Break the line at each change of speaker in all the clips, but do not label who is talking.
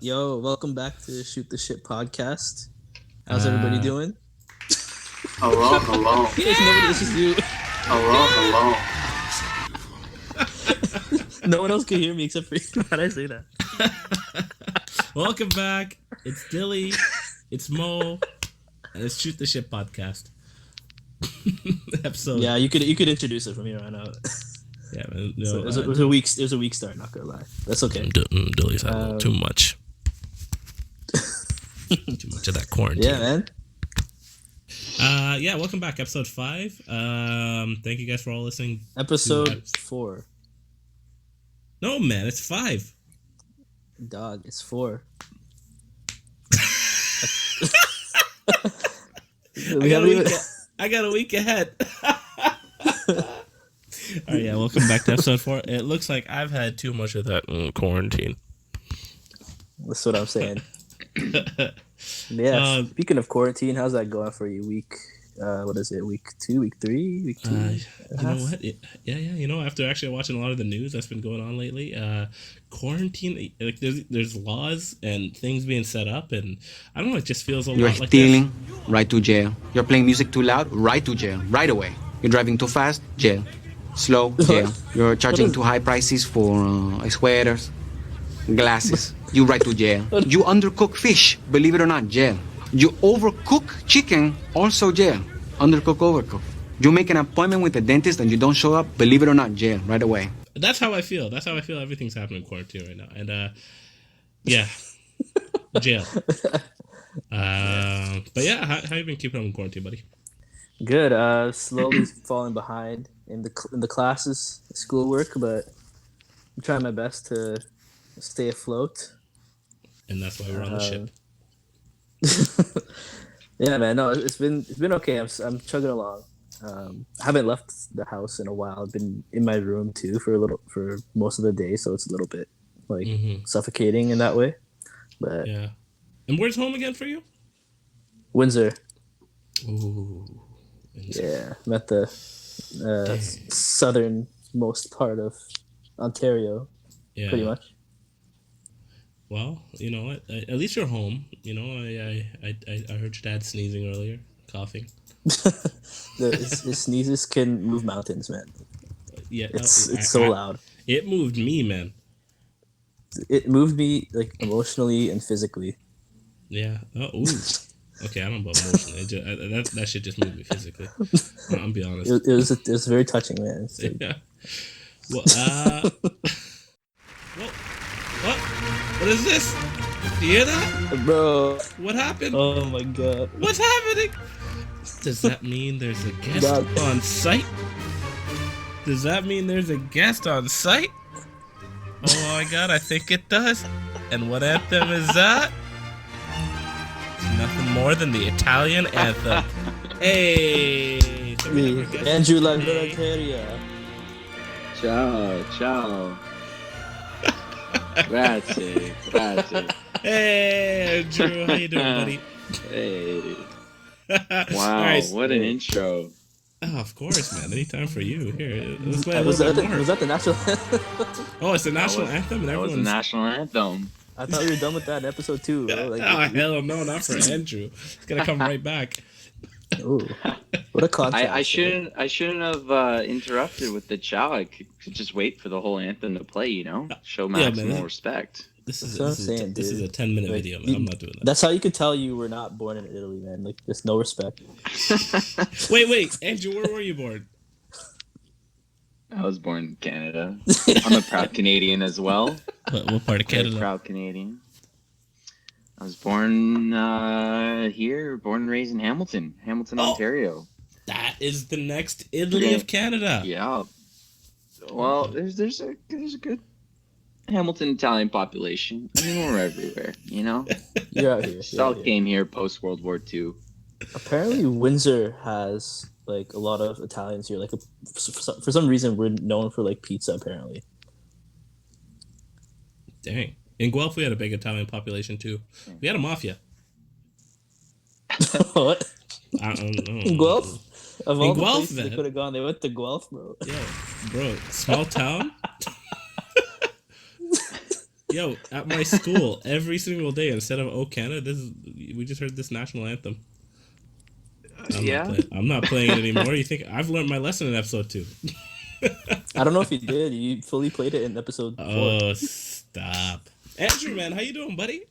Yo, welcome back to Shoot the Shit podcast. How's everybody doing?
Hello, hello.
There's nobody, it's just you.
Hello, hello.
No one else can hear me except for you. How'd I say that?
Welcome back. It's Dilly, it's Mo, and it's Shoot the Shit podcast. Episode.
Yeah, you could introduce it from here on out.
Yeah, man,
So it was a weak start. Not gonna lie, that's okay.
Dilly's had a little too much. Too much of that quarantine.
Yeah, man.
Yeah, welcome back. Episode 5. Thank you guys for all listening.
Episode 4.
No, man, it's 5.
Dog, it's 4.
I got a week ahead. All right, yeah, welcome back to episode 4. It looks like I've had too much of that quarantine.
That's what I'm saying. Yeah. Speaking of quarantine, how's that going for you? Week, what is it? Week 2, week 3, week 2?
You know what? Yeah. You know, after actually watching a lot of the news that's been going on lately, quarantine, like there's laws and things being set up, and I don't know. It just feels a lot like
You're stealing, right to jail. You're playing music too loud, right to jail, right away. You're driving too fast, jail. Slow, jail. You're charging too high prices for sweaters, glasses. You right to jail. You undercook fish, believe it or not, jail. You overcook chicken, also jail. Undercook, overcook. You make an appointment with the dentist and you don't show up, believe it or not, jail, right away.
That's how I feel. That's how I feel. Everything's happening in quarantine right now, and yeah, jail. But yeah, how you been keeping up in quarantine, buddy?
Good. Slowly falling behind in the classes, schoolwork, but I'm trying my best to stay afloat.
And that's why we're on the ship.
Yeah, man. No, it's been okay. I'm chugging along. I haven't left the house in a while. I've been in my room too for most of the day, so it's a little bit like suffocating in that way. But
yeah. And where's home again for you?
Windsor.
Ooh. Windsor.
Yeah, I'm at the southernmost part of Ontario.
Yeah.
Pretty much.
Well, you know what? At least you're home. You know, I heard your dad sneezing earlier, coughing.
His sneezes can move mountains, man.
Yeah,
it's so loud.
It moved me, man.
It moved me like emotionally and physically.
Yeah. Oh, ooh. Okay, I don't know about emotionally. That shit just moved me physically. I'm be honest.
It was very touching, man. Like,
yeah. Well, What? What is this? Do you hear that?
bro.
What happened?
Oh my god.
What's happening? Does that mean there's a guest on site? Does that mean there's a guest on site? Oh my god, I think it does. And what anthem is that? It's nothing more than the Italian anthem. Hey!
Andrew Laveria.
Ciao. Grazie.
Hey, Andrew, how you doing, buddy?
Hey. Wow,
Right.
what an intro.
Oh, of course, man. Anytime for you. Here, let's play a
Was
little
that,
bit more.
was that the national
Oh, it's the national anthem, and
That was the
everyone's...
national anthem.
I thought we were done with that in episode 2. Bro. Like,
Oh, hell no, not for Andrew. He's gonna come right back.
ooh, what a contrast.
I shouldn't have interrupted with the chow. I could just wait for the whole anthem to play, you know? Show maximal
man.
respect.
This
That's what I'm saying,
this is a
dude.
10-minute
Like,
video, man. I'm not doing that.
That's how you could tell you were not born in Italy, man. Like, there's no respect.
Wait, Andrew, where were you born?
I was born in Canada. I'm a proud Canadian as well.
What part of
Very
Canada?
proud Canadian. I was born here, born and raised in Hamilton, Ontario.
That is the next Italy of Canada.
Yeah. Well, there's a good Hamilton Italian population. I mean, we're everywhere, you know.
You're out here.
South came here post World War II.
Apparently, Windsor has like a lot of Italians here. Like, for some reason, we're known for like pizza. Apparently.
Dang. In Guelph, we had a big Italian population too. We had a mafia.
What?
I don't know.
In Guelph? Of all the
Guelph,
places they
man.
could have gone, they went to Guelph, bro.
Yeah, bro, small town. Yo, at my school, every single day, instead of "O Canada," we just heard this national anthem.
Yeah.
I'm not playing it anymore. You think I've learned my lesson in episode 2?
I don't know if you did. You fully played it in episode 4.
Oh, stop, Andrew, man, how you doing, buddy?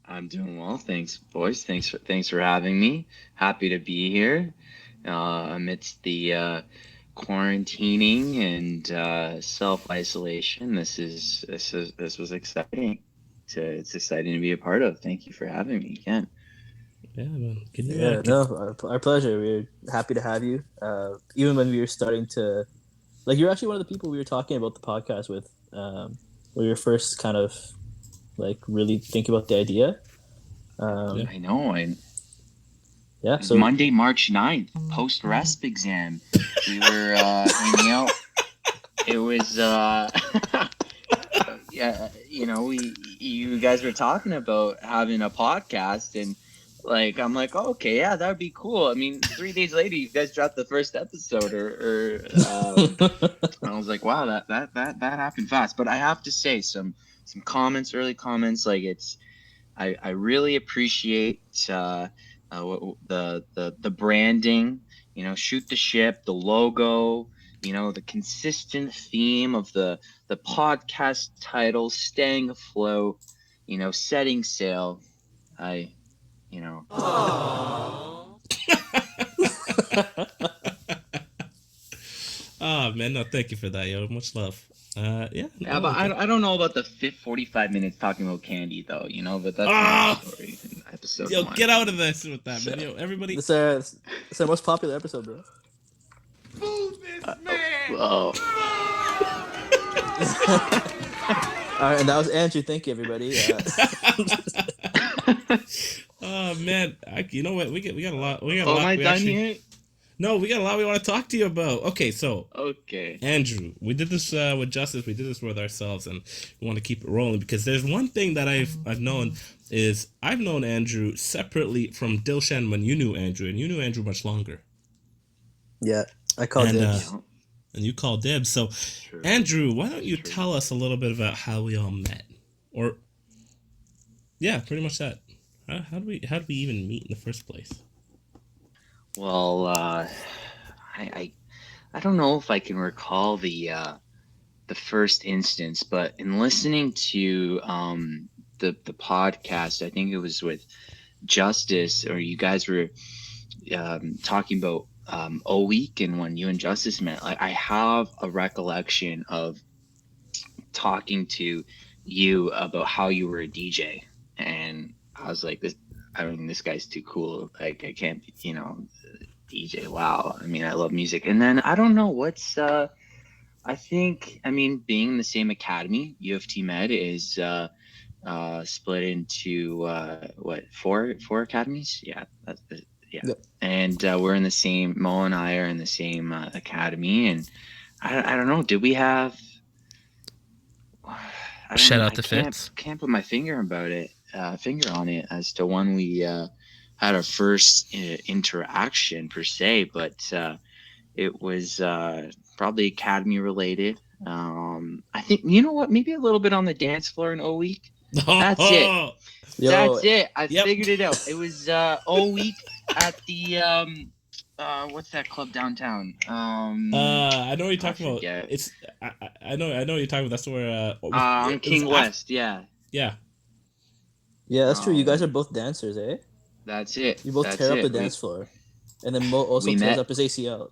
I'm doing well, thanks, boys. Thanks for having me. Happy to be here amidst the quarantining and self-isolation. This was exciting. It's exciting to be a part of. Thank you for having me again.
Yeah, man.
Yeah, no, our pleasure. We're happy to have you. Even when we were starting to, like, you're actually one of the people we were talking about the podcast with, when we were first kind of, like, really thinking about the idea.
I know.
Yeah, so
Monday, March 9th, post-resp exam. We were hanging out. It was, yeah, you guys were talking about having a podcast, and like, I'm like, oh, okay, yeah, that would be cool. I mean, 3 days later, you guys dropped the first episode, I was like, wow, that happened fast. But I have to say, some early comments, like I really appreciate the branding, shoot the ship, the logo, the consistent theme of the podcast title, staying afloat, setting sail.
Oh man, no, thank you for that, yo. Much love. Yeah,
But I don't know about the 45 minutes talking about candy though, but that's another story in episode
yo,
1.
Get out of this with that, man. Yo, everybody.
it's our most popular episode, bro.
Who's this man?
Oh.
All right, and that was Andrew. Thank you, everybody.
Oh man, you know what? We got a lot. We got a
Oh,
lot.
am I done yet?
No, we got a lot we want to talk to you about. Okay, so
Okay.
Andrew, we did this with Justice. We did this with ourselves, and we want to keep it rolling because there's one thing that I've known is I've known Andrew separately from Dilshan when you knew Andrew, and you knew Andrew much longer.
Yeah, I called dibs.
And you called dibs. So,
True.
Andrew, why don't you tell us a little bit about how we all met? Or, yeah, pretty much that. How do we even meet in the first place?
Well, I don't know if I can recall the first instance, but in listening to the podcast, I think it was with Justice, or you guys were talking about O Week and when you and Justice met. Like, I have a recollection of talking to you about how you were a DJ, and I was like, this guy's too cool. Like, I can't, DJ. Wow. I mean, I love music. And then I don't know what's, I think, being in the same academy, U of T Med is split into, four academies? Yeah. Yeah. Yep. And we're in the same, Mo and I are in the same academy. And I don't know, did we have,
Shout out to Fitz.
Can't put my finger on it as to when we had our first interaction per se, but it was probably academy related. I think, you know what, maybe a little bit on the dance floor in O Week. That's it. That's it. I figured it out. It was O Week at the what's that club downtown?
I know what you're talking about. It's I know what you're talking about. That's where
on King West. Yeah,
that's true. You guys are both dancers, eh?
That's it.
You both tear up the dance floor, and then Mo also tears up his ACL.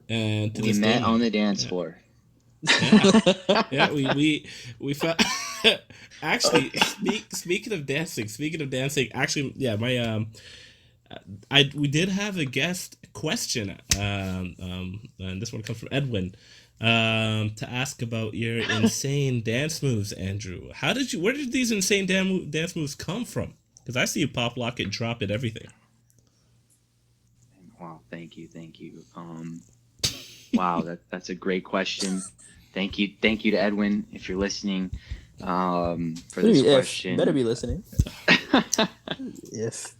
And we met on the dance floor.
Yeah, we found. Actually, speaking of dancing, actually, yeah, my we did have a guest question, and this one comes from Edwin, to ask about your insane dance moves, Andrew. Where did these insane dance moves come from? Because I see you pop, lock it, drop it, everything.
Wow, thank you. Wow, that's a great question. Thank you to Edwin, if you're listening, for this question.
Better be listening. If.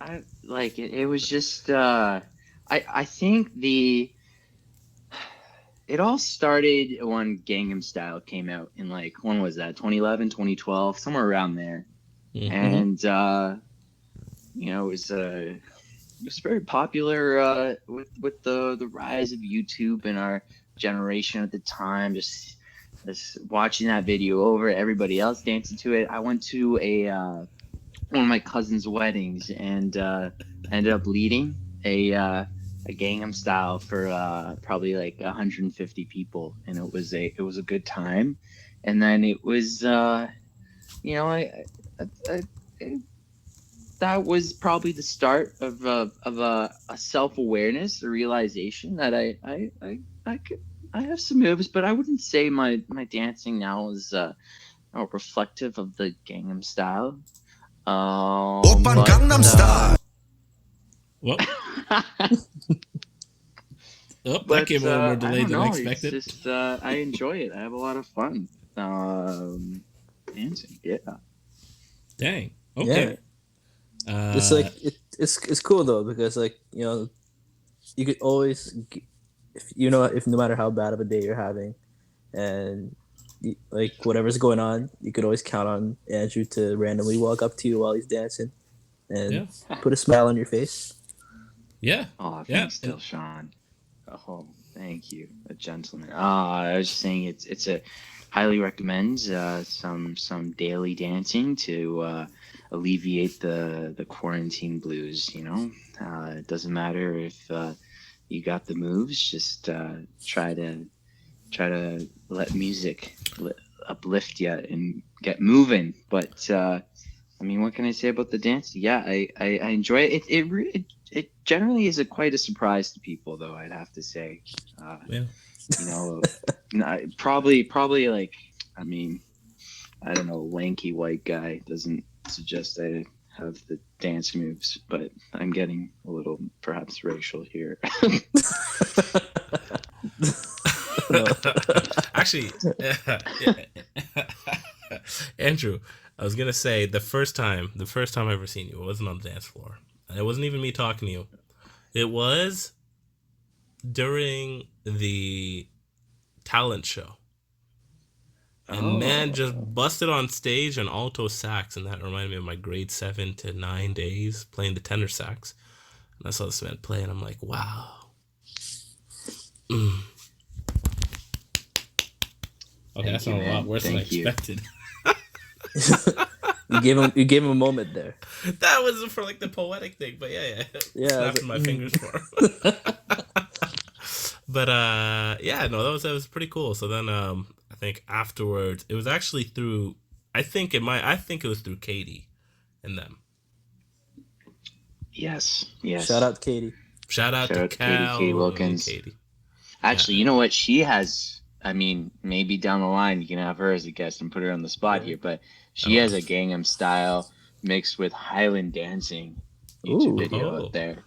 I like it. It was just I think it all started when Gangnam Style came out in like, when was that? 2011, 2012, somewhere around there. And it was very popular with the rise of YouTube in our generation at the time. Just watching that video over, everybody else dancing to it. I went to one of my cousin's weddings and ended up leading a Gangnam Style for probably like 150 people, and it was a good time. And then it was I that was probably the start of a self-awareness, a realization that I have some moves, but I wouldn't say my dancing now is reflective of the Gangnam Style.
Gangnam Style.
Well, that came a little more delayed than expected.
It's just I enjoy it. I have a lot of fun dancing. Yeah.
Dang. Okay.
Yeah. It's like it's cool though, because like, you could always, if no matter how bad of a day you're having, and like whatever's going on, you could always count on Andrew to randomly walk up to you while he's dancing and put a smile on your face.
Yeah.
Oh, thanks, still, Sean. Oh, thank you, a gentleman. I was just saying it's a highly recommend some daily dancing to alleviate the quarantine blues. It doesn't matter if you got the moves. Just try to let music uplift you and get moving. But I mean, what can I say about the dance? Yeah, I enjoy it. It generally is quite a surprise to people, though, I'd have to say. Probably like, I mean, I don't know, lanky white guy doesn't suggest I have the dance moves, but I'm getting a little perhaps racial here.
Actually, Andrew, I was gonna say the first time I ever seen you, it wasn't on the dance floor. And it wasn't even me talking to you. It was during the talent show. And man just busted on stage an alto sax, and that reminded me of my grade 7 to 9 days playing the tenor sax. And I saw this man play, and I'm like, wow. Okay, that's not a lot worse than I expected.
You gave him a moment there.
That was for like the poetic thing, but yeah. Snapping my fingers for him. But that was pretty cool. So then I think afterwards it was actually through I think it was through Katie and them.
Yes.
Shout out Katie.
Shout out to Cal,
Katie Wilkins.
Katie.
Actually, you know what? She has, I mean, maybe down the line you can have her as a guest and put her on the spot here, but she has a Gangnam Style mixed with Highland dancing YouTube video out there,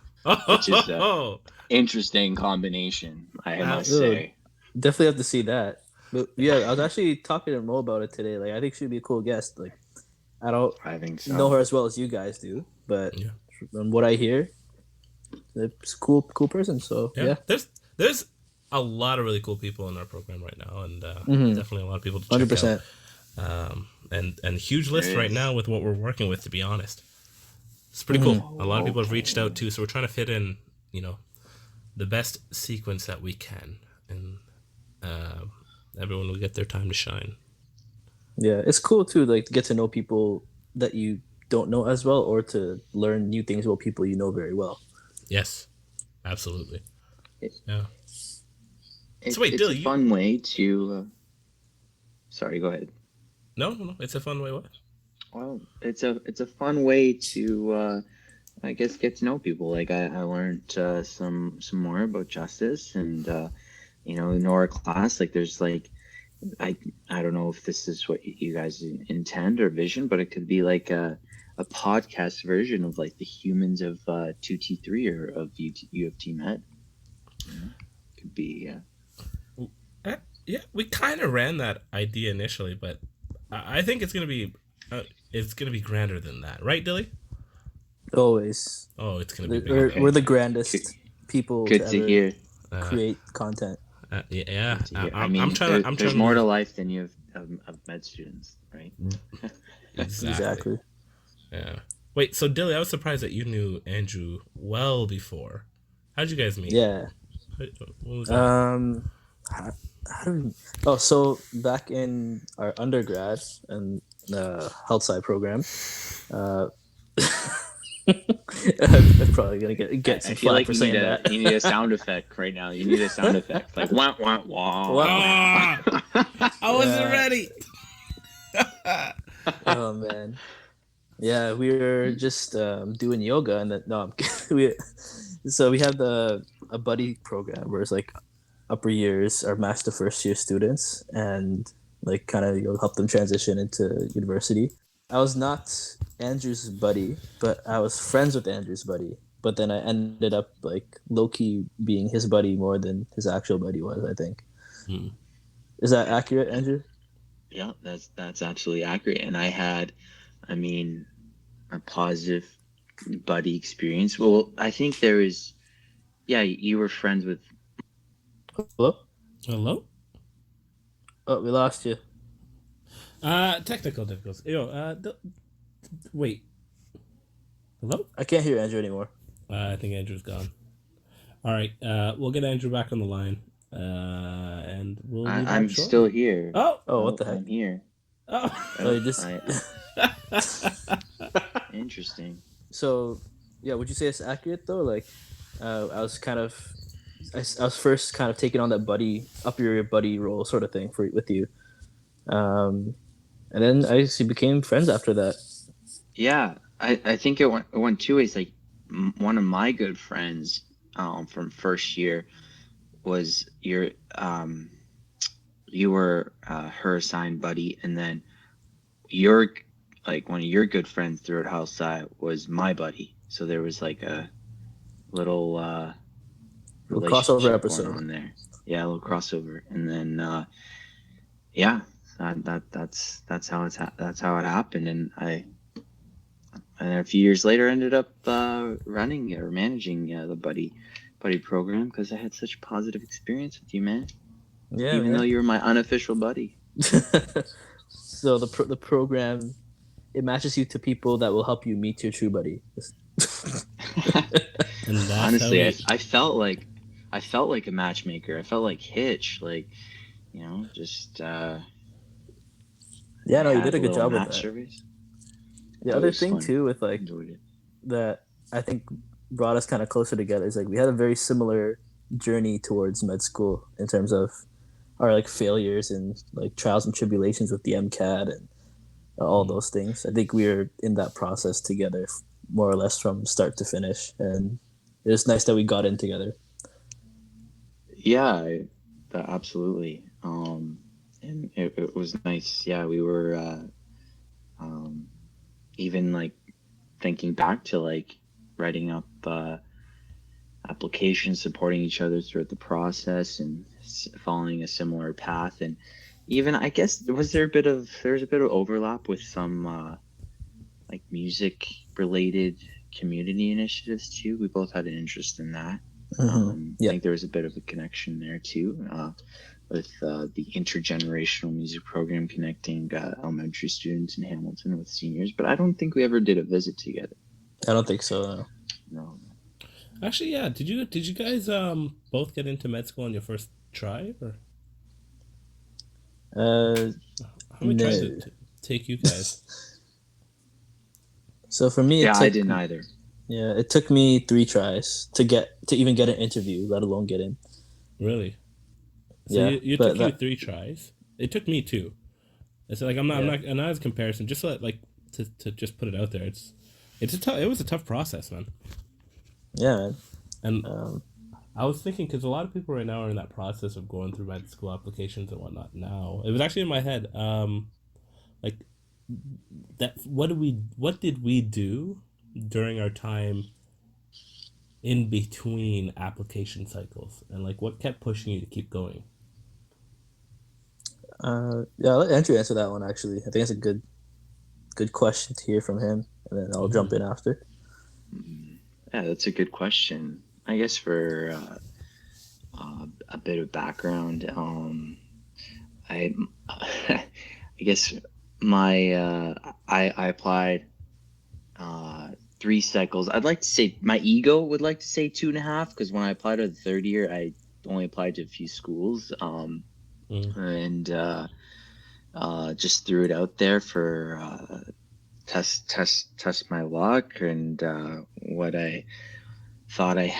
which is an interesting combination, I must say.
Definitely have to see that. But yeah, I was actually talking to Mo about it today. Like, I think she'd be a cool guest. Like, I think so. Know her as well as you guys do, but from what I hear, it's a cool person. So yeah.
There's a lot of really cool people in our program right now, and definitely a lot of people to check
100%.
out. And huge list right now with what we're working with, to be honest. It's pretty cool. A lot of people have reached out too, so we're trying to fit in, the best sequence that we can, and everyone will get their time to shine.
Yeah, it's cool too, like to get to know people that you don't know as well, or to learn new things about people you know very well.
Yes, absolutely. Yeah.
It's a fun way to. Sorry, go ahead.
No. It's a fun way. What?
Well, it's a fun way to, I guess, get to know people. Like I learned some more about Justice, and in our class, like there's like, I don't know if this is what you guys intend or vision, but it could be like a podcast version of like the humans of 2T3 or of U of T Med. Could be.
Yeah, we kind of ran that idea initially, but I think it's gonna be grander than that, right, Dilly?
Always.
Oh, it's gonna be.
We're the grandest. people
Good
to
to
ever
hear.
create content.
Yeah.
Good to hear. I
I'm
mean,
trying to. I'm
there's
trying
more
to.
to life than you have of med students, right?
Exactly.
Exactly.
Yeah. Wait. So Dilly, I was surprised that you knew Andrew well before. How'd you guys meet?
Yeah.
What was that?
How, how do we, oh, so back in our undergrad and the health sci program, uh, I'm probably gonna get
I
some
feel
flack
like
for saying that.
you need a sound effect right now. You need a sound effect like wah wah wah.
Ah, I wasn't
Yeah.
ready.
Oh man, yeah, we were just doing yoga, and then no, I'm kidding. So we have a buddy program where it's like upper years are matched to first year students, and like kind of help them transition into university. I was not Andrew's buddy, but I was friends with Andrew's buddy. But then I ended up like low key being his buddy more than his actual buddy was. I think.
Hmm.
Is that accurate, Andrew?
Yeah, that's absolutely accurate. And I mean, a positive buddy experience. Well, I think there is. Yeah, you were friends with.
Hello?
Hello.
Oh, we lost you.
Technical difficulties. Wait. Hello.
I can't hear Andrew anymore.
I think Andrew's gone. All right. We'll get Andrew back on the line. And we'll be back
I'm
shortly.
still here.
Oh, what the heck?
I'm here.
Oh.
Oh, you just.
Interesting.
So, yeah, would you say it's accurate though? Like, I was kind of, I was first kind of taking on that buddy, up your buddy role sort of thing with you, and then I actually became friends after that.
Yeah, I think it went two ways. Like one of my good friends from first year was you were her assigned buddy, and then your like one of your good friends throughout house side was my buddy. So there was like a little
Little crossover
relationship
episode.
going on there. Yeah, a little crossover, and then yeah, that's how that's how it happened, and a few years later ended up running or managing the buddy program because I had such a positive experience with you, man.
Yeah,
Even though you were my unofficial buddy.
So the program, it matches you to people that will help you meet your true buddy.
And that's
Honestly,
how
I felt like a matchmaker. I felt like Hitch, like just
Yeah, no, you
had
did a good
little
job with
match
that.
surveys.
The
That
other
was
thing
fun.
too with like
Enjoyed it.
that I think brought us kind of closer together is like we had a very similar journey towards med school in terms of our like failures and like trials and tribulations with the MCAT and all those things. I think we were in that process together more or less from start to finish, and it was nice that we got in together.
Yeah, absolutely. And it was nice. Yeah, we were even like thinking back to like writing up applications, supporting each other throughout the process, and following a similar path. And even I guess there was a bit of overlap with some like music related community initiatives too. We both had an interest in that.
Yeah.
I think there was a bit of a connection there too, with the intergenerational music program connecting elementary students in Hamilton with seniors. But I don't think we ever did a visit together.
I don't think so.
No.
Actually, yeah. Did you guys both get into med school on your first try, or
No.
how many tries did it take you guys?
So for me,
I didn't either.
Yeah, it took me 3 tries to even get an interview, let alone get in.
Really? So
Yeah,
you
but
took you 3 tries. It took me 2. It's like I'm not as a comparison. Just so to just put it out there. It was a tough process, man.
Yeah, man.
And I was thinking because a lot of people right now are in that process of going through med school applications and whatnot. Now it was actually in my head. Like that. What did we do during our time in between application cycles, and like what kept pushing you to keep going?
Yeah, I'll let Andrew answer that one. Actually, I think it's a good question to hear from him, and then I'll jump in after.
Yeah, that's a good question. I guess for a bit of background, I I guess my I applied 3 cycles. I'd like to say my ego would like to say 2.5, because when I applied to the third year, I only applied to a few schools, and just threw it out there for test my luck, and what I thought I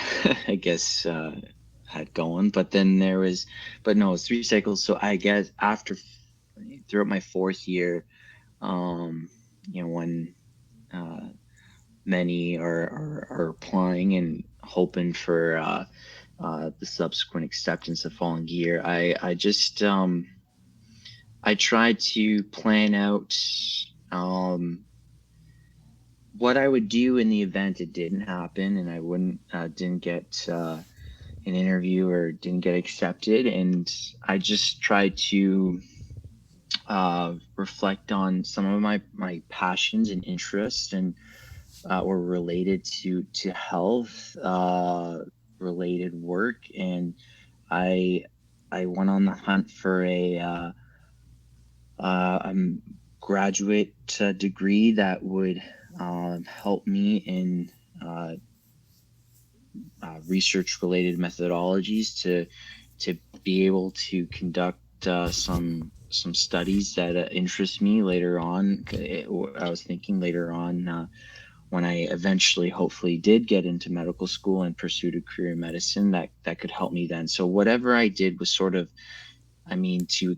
I guess had going. But then but no, it's 3 cycles. So I guess throughout my fourth year, when many are applying and hoping for the subsequent acceptance the following year, I just I tried to plan out what I would do in the event it didn't happen and I didn't get an interview or didn't get accepted. And I just tried to reflect on some of my passions and interests, and were related to health related work. And I went on the hunt for a graduate degree that would help me in research related methodologies to be able to conduct some studies that interest me later on. I was thinking later on, when I eventually hopefully did get into medical school and pursued a career in medicine, that could help me then. So whatever I did was sort of, to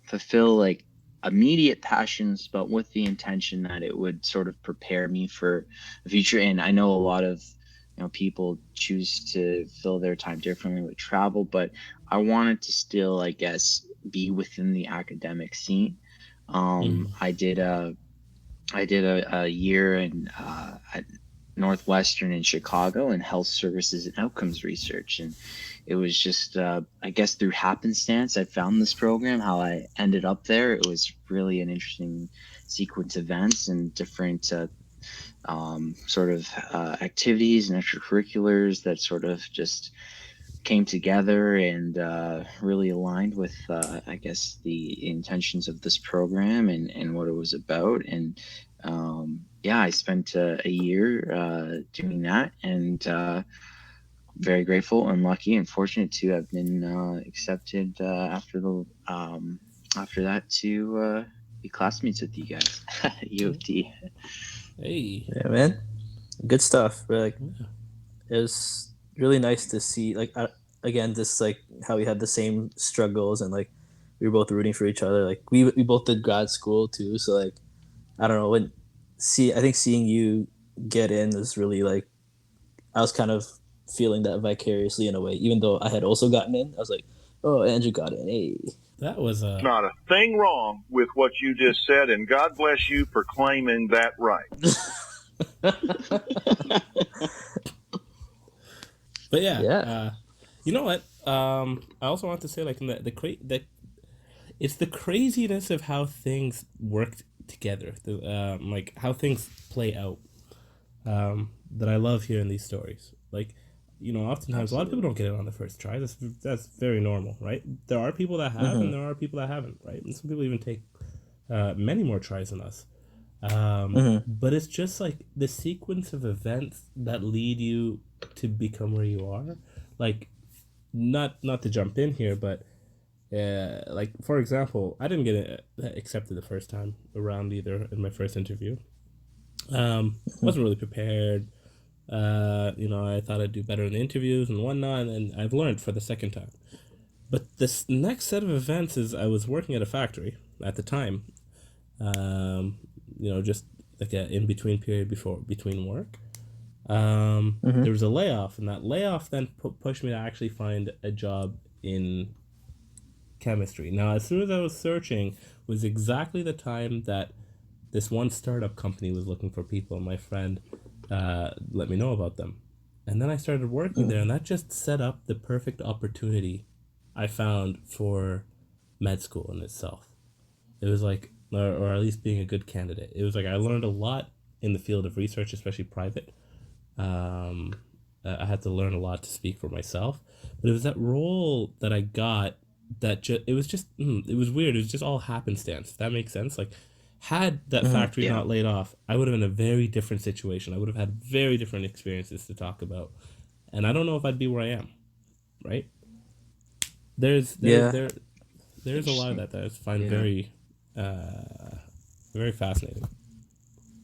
fulfill like immediate passions, but with the intention that it would sort of prepare me for the future. And I know a lot of people choose to fill their time differently with travel, but I wanted to still, I guess, be within the academic scene. I did a year in at Northwestern in Chicago in health services and outcomes research, and it was just I guess through happenstance I found this program. How I ended up there, it was really an interesting sequence of events and different sort of activities and extracurriculars that sort of just came together and really aligned with I guess the intentions of this program and what it was about. And yeah, I spent a year doing that, and very grateful and lucky and fortunate to have been accepted after that to be classmates with you guys at U of T.
Hey.
Yeah, man, good stuff. Like, it was really nice to see. Like, again, this like how we had the same struggles and like we were both rooting for each other. Like we both did grad school too, so like I don't know I think seeing you get in is really like I was kind of feeling that vicariously in a way, even though I had also gotten in. I was like, oh, Andrew got in. Hey,
That was
not a thing wrong with what you just said, and God bless you for claiming that right.
But yeah,
yeah.
You know what? I also want to say, like, it's the craziness of how things worked together, like how things play out, that I love hearing these stories. Like, oftentimes a lot of people don't get it on the first try. That's very normal, right? There are people that have, and there are people that haven't, right? And some people even take many more tries than us. But it's just like the sequence of events that lead you to become where you are. Like, not to jump in here, but like, for example, I didn't get accepted the first time around either in my first interview. Wasn't really prepared. I thought I'd do better in the interviews and whatnot, and I've learned for the second time. But this next set of events is I was working at a factory at the time. Just like an in-between period between work. There was a layoff, and that layoff then pushed me to actually find a job in chemistry. Now, as soon as I was searching, was exactly the time that this one startup company was looking for people, and my friend let me know about them. And then I started working there, and that just set up the perfect opportunity I found for med school in itself. It was like, or at least being a good candidate. It was like I learned a lot in the field of research, especially private. I had to learn a lot to speak for myself. But it was that role that I got that it was just it was weird. It was just all happenstance. If that makes sense. Like, had that factory
Yeah.
not laid off, I would have been in a very different situation. I would have had very different experiences to talk about, and I don't know if I'd be where I am. Right? There's
Yeah.
there's a lot of that I find very very fascinating.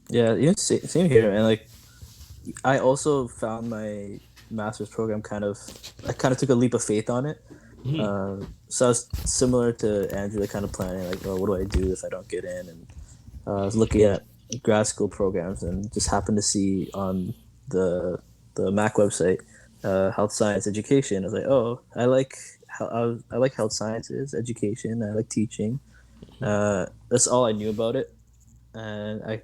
Yeah, same here, and like I also found my master's program I kind of took a leap of faith on it. So I was similar to Andrew, like kind of planning like, oh, what do I do if I don't get in? And I was looking at grad school programs and just happened to see on the Mac website health science education. I was like, oh, I like health sciences education. I like teaching. That's all I knew about it, and I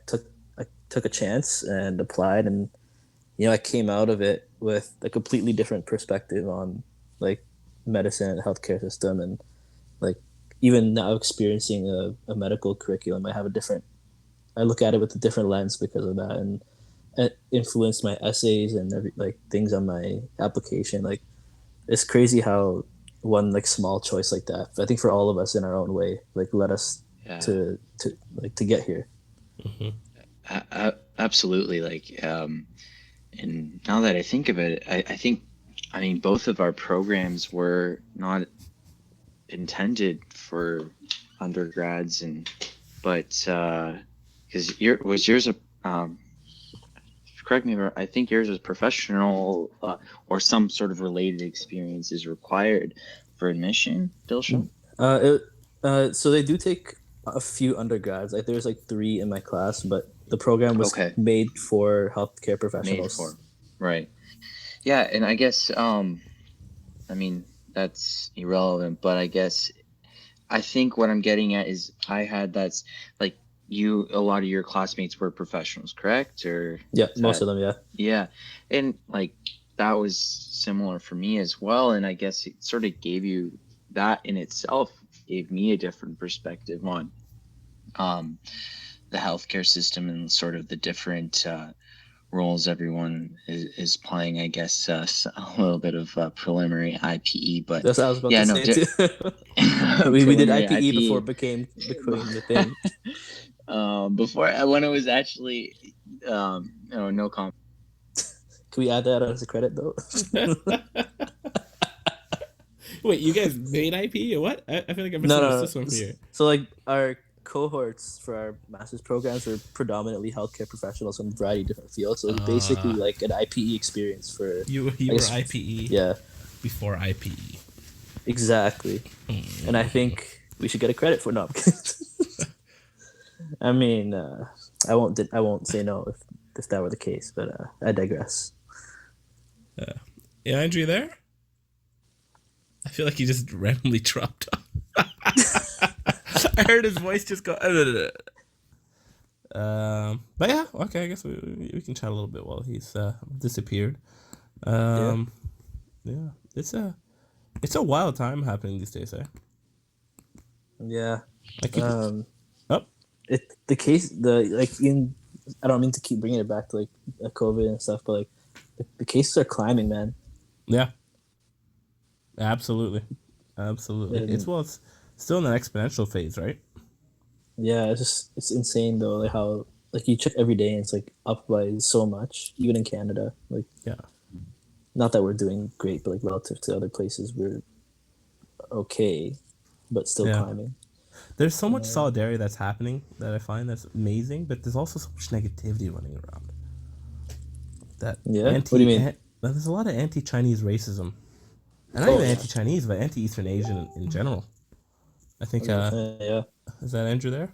took a chance and applied, and I came out of it with a completely different perspective on like medicine and healthcare system, and like even now experiencing a medical curriculum, I look at it with a different lens because of that, and it influenced my essays and things on my application. Like, it's crazy how one like small choice like that, I think for all of us in our own way, like led us to get here.
Absolutely. Like, and now that I think of it, I think, I mean, both of our programs were not intended for undergrads, but because yours correct me if I think yours was professional or some sort of related experience is required for admission, Dilsham?
So they do take a few undergrads. Like there's like 3 in my class, but the program was made for healthcare professionals.
Right. Yeah, and I guess I mean, that's irrelevant, but I think what I'm getting at is that's like a lot of your classmates were professionals, correct? Or
most of them, yeah.
Yeah. And like that was similar for me as well, and I guess it sort of gave you that in itself gave me a different perspective on the healthcare system and sort of the different roles everyone is playing. I guess a little bit of preliminary IPE, but
that's what I was about to say too. we did IPE before it became the thing.
Before when it was actually no comment.
Can we add that as a credit though?
Wait, you guys made IPE or what? I feel like I missed this one for you.
So like our cohorts for our master's programs were predominantly healthcare professionals from a variety of different fields. So it was basically like an IPE experience for
you were IPE before IPE.
Exactly. And I think we should get a credit for I mean, I won't say no if that were the case, but I digress.
Yeah, Andrew, there? I feel like he just randomly dropped off. I heard his voice just go. But yeah, okay. I guess we can chat a little bit while he's disappeared. Yeah, it's a wild time happening these days, eh?
Yeah. I don't mean to keep bringing it back to like COVID and stuff, but like the cases are climbing, man.
Yeah. Absolutely. It's still in an exponential phase, right?
Yeah, it's insane though, like how like you check every day and it's like up by so much, even in Canada. Like,
yeah,
not that we're doing great, but like relative to other places, we're okay, but still climbing.
There's so much solidarity that's happening that I find that's amazing, but there's also so much negativity running around. What do you mean? There's a lot of anti-Chinese racism. And not even anti-Chinese, but anti-Eastern Asian in general. I think, is that Andrew there?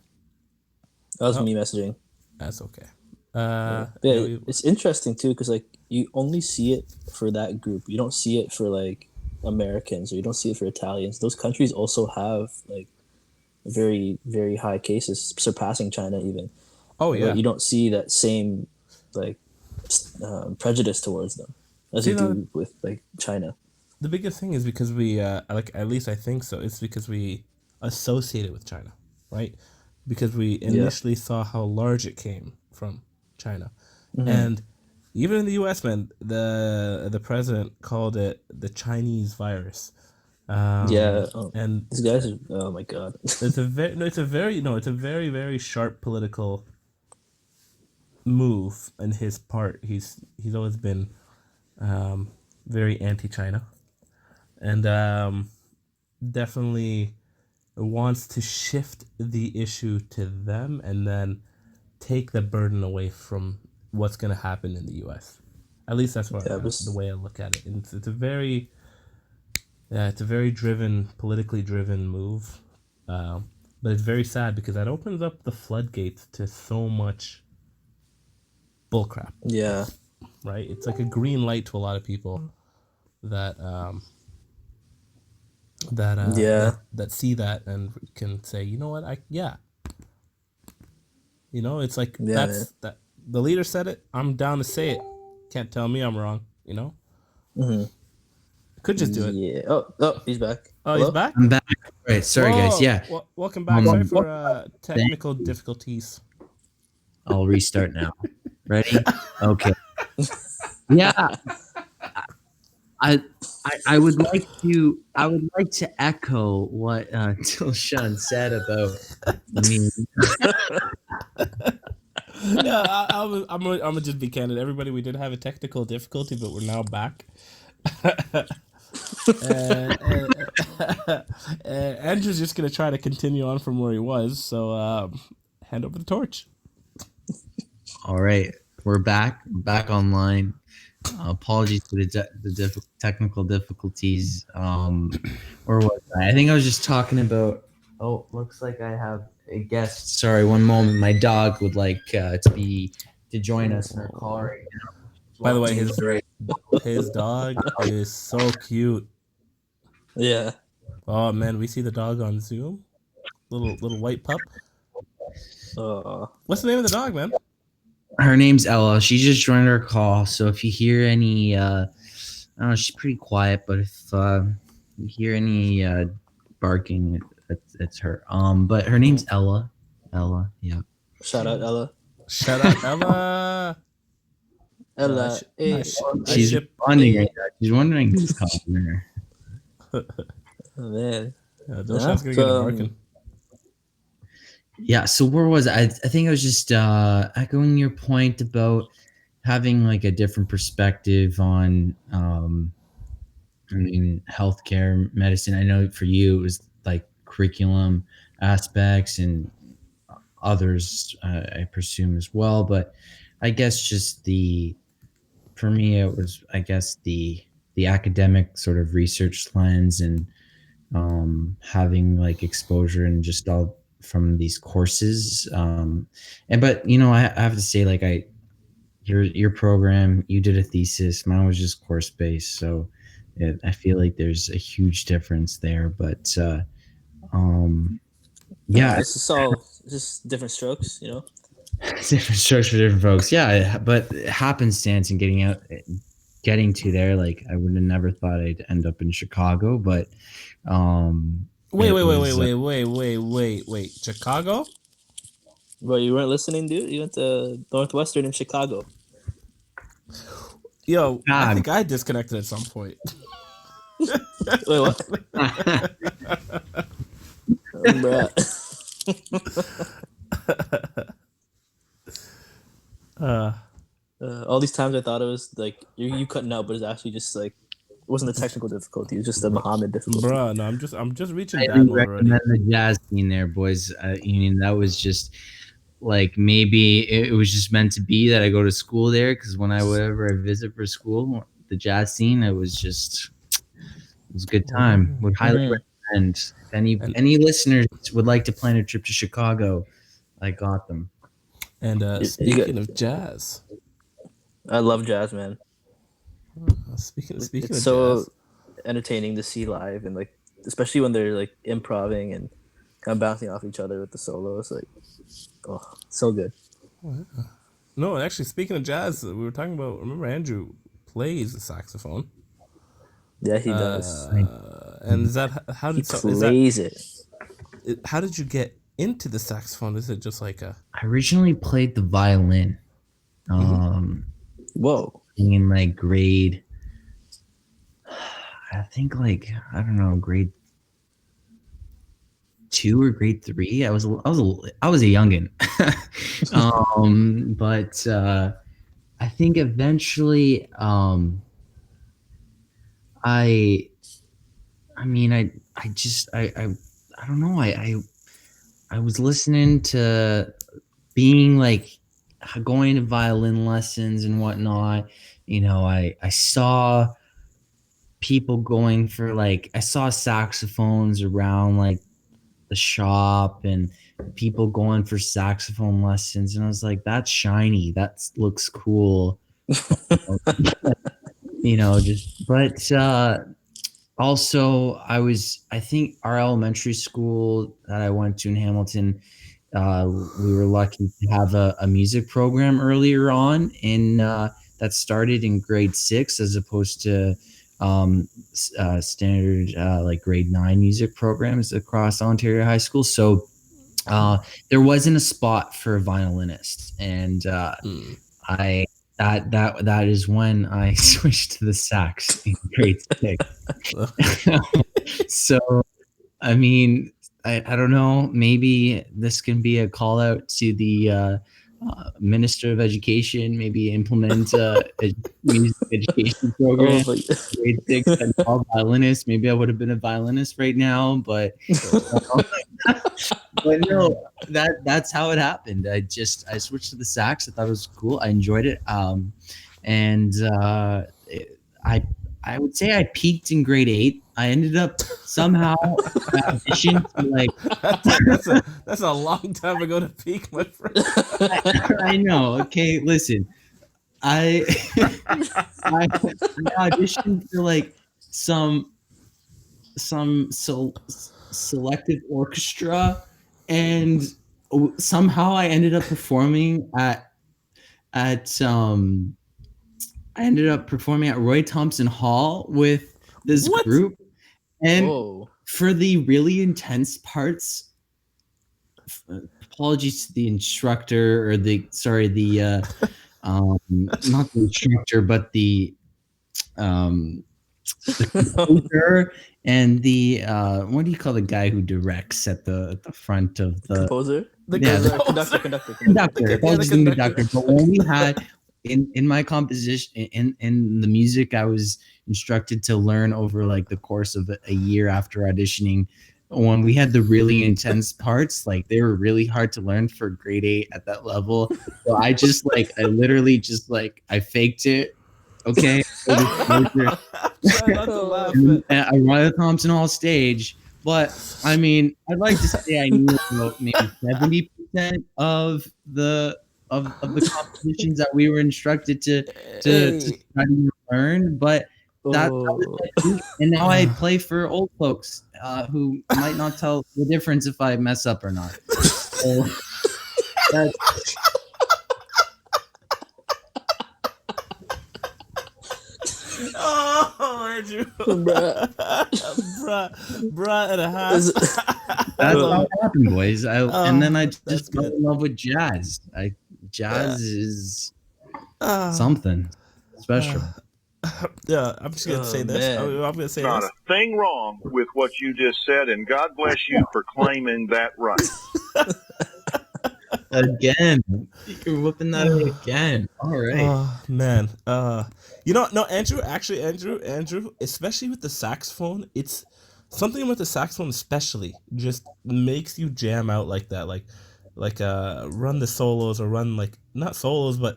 That was me messaging.
That's okay.
It's interesting too, because like you only see it for that group. You don't see it for like Americans, or you don't see it for Italians. Those countries also have like very, very high cases, surpassing China even.
Oh yeah.
But you don't see that same like prejudice towards them as you do with like China.
The biggest thing is because we at least I think so. It's because we associate it with China, right? Because we initially saw how large it came from China, and Even in the U.S., man, the president called it the Chinese virus.
Yeah.
And
these guys are. Oh my god.
it's a very very sharp political move on his part. He's always been very anti-China, and definitely wants to shift the issue to them, and then take the burden away from what's going to happen in the U.S. At least that's what the way I look at it. And it's a very politically driven move, but it's very sad because that opens up the floodgates to so much bullcrap.
Yeah.
Right. It's like a green light to a lot of people that that see that and can say, you know what, it's like that the leader said it. I'm down to say it. Can't tell me I'm wrong.
Mm-hmm.
Could just do it.
Yeah. Oh, he's back.
Oh, he's back?
I'm back. All right, sorry guys. Yeah.
Welcome back. Sorry for technical difficulties.
I'll restart now. Ready? Okay. Yeah. I would like to echo what Dilshan said about me.
Yeah, I'm gonna just be candid. Everybody, we did have a technical difficulty, but we're now back. Andrew's just gonna try to continue on from where he was. So hand over the torch.
All right, we're back online. Apologies for the technical difficulties. Or what? I think I was just talking about. Oh, looks like I have a guest. Sorry, one moment. My dog would like to join us in our call right now.
By the way, his dog is so cute.
Yeah.
Oh man, we see the dog on Zoom. Little white pup. What's the name of the dog, man?
Her name's Ella. She just joined our call. So if you hear any, I don't know, she's pretty quiet, but if you hear any barking, it's her. But her name's Ella. Ella, yeah.
Shout out Ella.
Shout out Ella.
Ella.
She's responding right now. She's wondering who's calling her.
Oh, man.
Dilshan's gonna get it working.
Yeah, so where was I? I think I was just echoing your point about having like a different perspective on healthcare, medicine. I know for you it was like curriculum aspects and others, I presume as well. But I guess just for me, it was, I guess, the academic sort of research lens and having like exposure and just all from these courses. But I have to say, like, your program, you did a thesis, mine was just course based. So I feel like there's a huge difference there, but
It's all just different strokes,
different strokes for different folks. Yeah. But happenstance and getting to there, like I would have never thought I'd end up in Chicago, but
Wait. Chicago?
Bro, you weren't listening, dude? You went to Northwestern in Chicago.
Yo, I think I disconnected at some point.
Wait, what? All these times I thought it was like you cutting out, but it's actually just like it wasn't a technical difficulty. It was just a Muhammad difficulty.
Bro, no, I'm just reaching
I
down
recommend
already.
the jazz scene there, boys. That was just like maybe it was just meant to be that I go to school there, because whenever I visit for school, the jazz scene, it was a good time. Would highly recommend. If any listeners would like to plan a trip to Chicago, I got them.
And speaking of jazz,
I love jazz, man.
Speaking
It's
of
so
jazz,
entertaining to see live, and like especially when they're like improving and kind of bouncing off each other with the solos, like so good.
No, actually, speaking of jazz, we were talking about. Remember, Andrew plays the saxophone.
Yeah, he does.
And is that how did How did you get into the saxophone? Is it just like a?
I originally played the violin.
Whoa.
in like grade, I think like, I don't know, grade 2 or grade 3. I was a youngin. But I think eventually, I mean, I don't know. I was listening to being like going to violin lessons and whatnot. You know, I saw people going for like, I saw saxophones around like the shop and people going for saxophone lessons. And I was like, that's shiny. That looks cool. You know, just, but, also I think our elementary school that I went to in Hamilton, we were lucky to have a music program earlier on that started in grade 6 as opposed to standard like grade 9 music programs across Ontario high school. So there wasn't a spot for a violinist, and I that is when I switched to the sax in grade 6. So, I mean, I don't know. Maybe this can be a call out to the Minister of Education. Maybe implement a music education program.
Oh,
Grade 6 and all violinists. Maybe I would have been a violinist right now, but but no, that's how it happened. I switched to the sax. I thought it was cool. I enjoyed it. And I would say I peaked in grade 8. I ended up somehow auditioned to like.
That's a long time ago to peak, my friend.
I know. Okay, listen. I auditioned for like some selective orchestra, and somehow I ended up performing at Roy Thompson Hall with this group. And for the really intense parts, apologies to the instructor or not the instructor, but the composer and the what do you call the guy who directs at the front of the
composer?
Conductor. Apologies to the conductor. But when we had in my composition in the music I was instructed to learn over like the course of a year after auditioning, when we had the really intense parts, like they were really hard to learn for grade 8 at that level. So I literally just I faked it. Okay. At Royal Thompson Hall stage. But I mean, I'd like to say I knew about maybe 70% of the compositions that we were instructed to try to learn. But that was and now I play for old folks who might not tell the difference if I mess up or not. So that's
Oh, Andrew, bruh, and a half.
That's how it happened, boys. And then I just fell in love with jazz. Jazz is something special.
Yeah, I'm just gonna say this. I'm gonna say
not
this.
a thing wrong with what you just said, and God bless you for claiming that right.
Again, you're whooping that again. All right.
Oh man. No, Andrew. Especially with the saxophone, it's something with the saxophone, especially, just makes you jam out like that. Like run the solos or run like not solos, but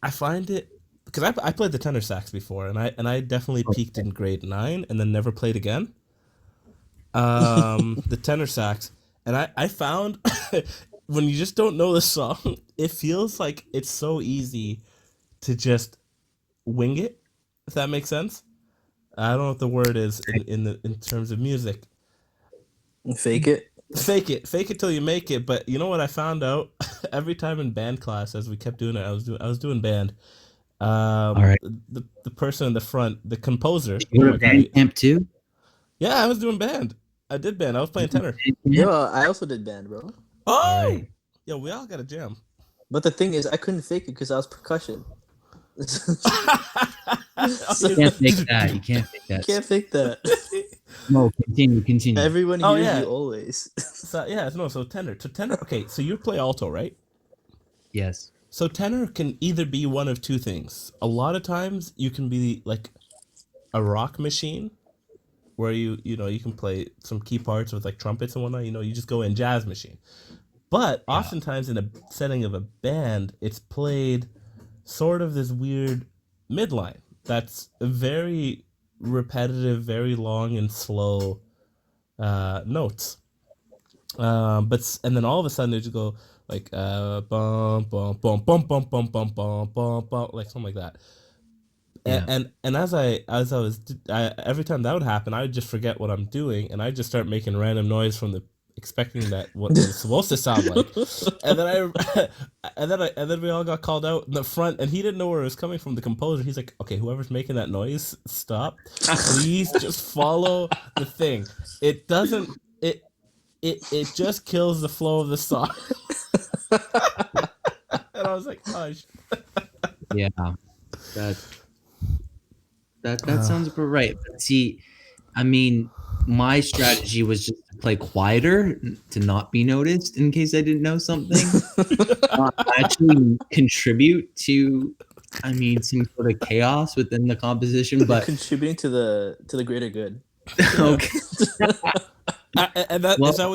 I find it. Because I played the tenor sax before, and I definitely peaked in grade 9 and then never played again. The tenor sax, and I found when you just don't know the song, it feels like it's so easy to just wing it, if that makes sense. I don't know what the word is in terms of music.
Fake it
till you make it. But you know what I found out? Every time in band class, as we kept doing it, I was doing band.
All right.
The person in the front, the composer.
You were band camp too?
Yeah, I was doing band. I did band. I was playing tenor.
Yeah, I also did band, bro.
Oh, right. Yeah, we all got a jam.
But the thing is, I couldn't fake it because I was percussion. So,
You can't fake that. You can't fake
you
that.
can't fake that.
No, continue.
Everyone hears
Oh, yeah.
you always.
So yeah, no. So tenor. Okay. So you play alto, right?
Yes.
So tenor can either be one of two things. A lot of times you can be like a rock machine, where you can play some key parts with like trumpets and whatnot. You just go in jazz machine. But
Yeah.
oftentimes in a setting of a band, it's played sort of this weird midline that's very repetitive, very long and slow notes. And then all of a sudden they just go like bum bum bum bum bum bum bum bum bum bum, like something like that.
Yeah.
And as I was every time that would happen, I would just forget what I'm doing, and I just start making random noise from the expecting that what it's supposed to sound like, and then and then we all got called out in the front, and he didn't know where it was coming from. The composer, he's like, "Okay, whoever's making that noise, stop, please, just follow the thing. It doesn't it just kills the flow of the song." And I was like, "Hush."
Yeah. That sounds about right. But see, I mean, my strategy was just to play quieter to not be noticed in case I didn't know something. Actually contribute to, I mean, some sort of chaos within the composition, but
contributing to the greater good.
okay.
And that
Well-
is that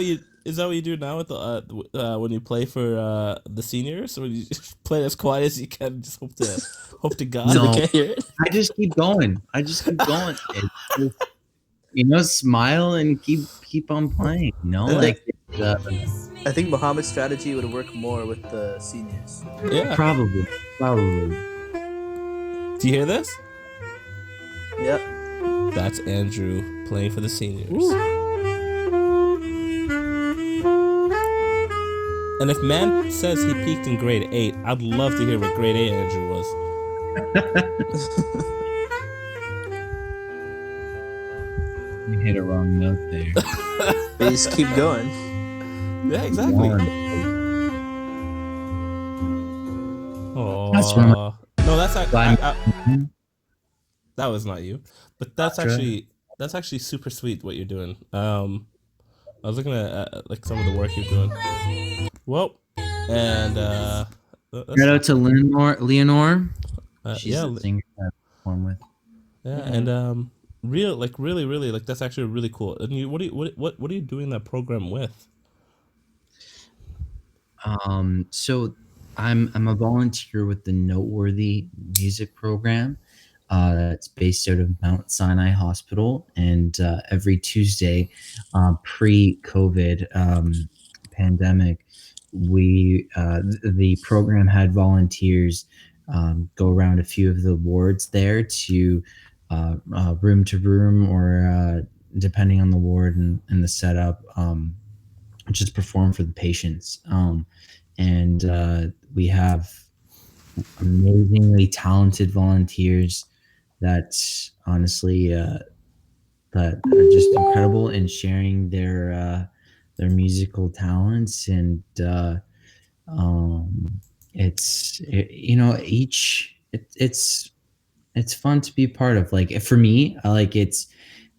what you do now with the when you play for the seniors, or you just play as quiet as you can, just hope to God
No.
they can't hear it?
I just keep going. It's just, smile and keep on playing. Like
I think Muhammad's strategy would work more with the seniors.
Yeah.
probably.
Do you hear this?
Yep.
That's Andrew playing for the seniors. And if man says he peaked in grade 8, I'd love to hear what grade 8 Andrew was.
You hit a wrong note there.
They just keep going.
Yeah, exactly.
That's one of
No, that's
my-
that was not you, but that's actually super sweet what you're doing. I was looking at like some of the work you're doing. Well, and
shout out to Leonore. She's
yeah,
the singer that I perform with.
yeah, and really, like that's actually really cool. And what are you doing that program with?
So I'm a volunteer with the Noteworthy Music Program. That's based out of Mount Sinai Hospital, and every Tuesday, pre-COVID pandemic, the program had volunteers go around a few of the wards there to room to room, or depending on the ward and the setup, just perform for the patients. And we have amazingly talented volunteers that honestly that are just incredible in sharing their musical talents, and it's fun to be a part of. Like, for me, I like it's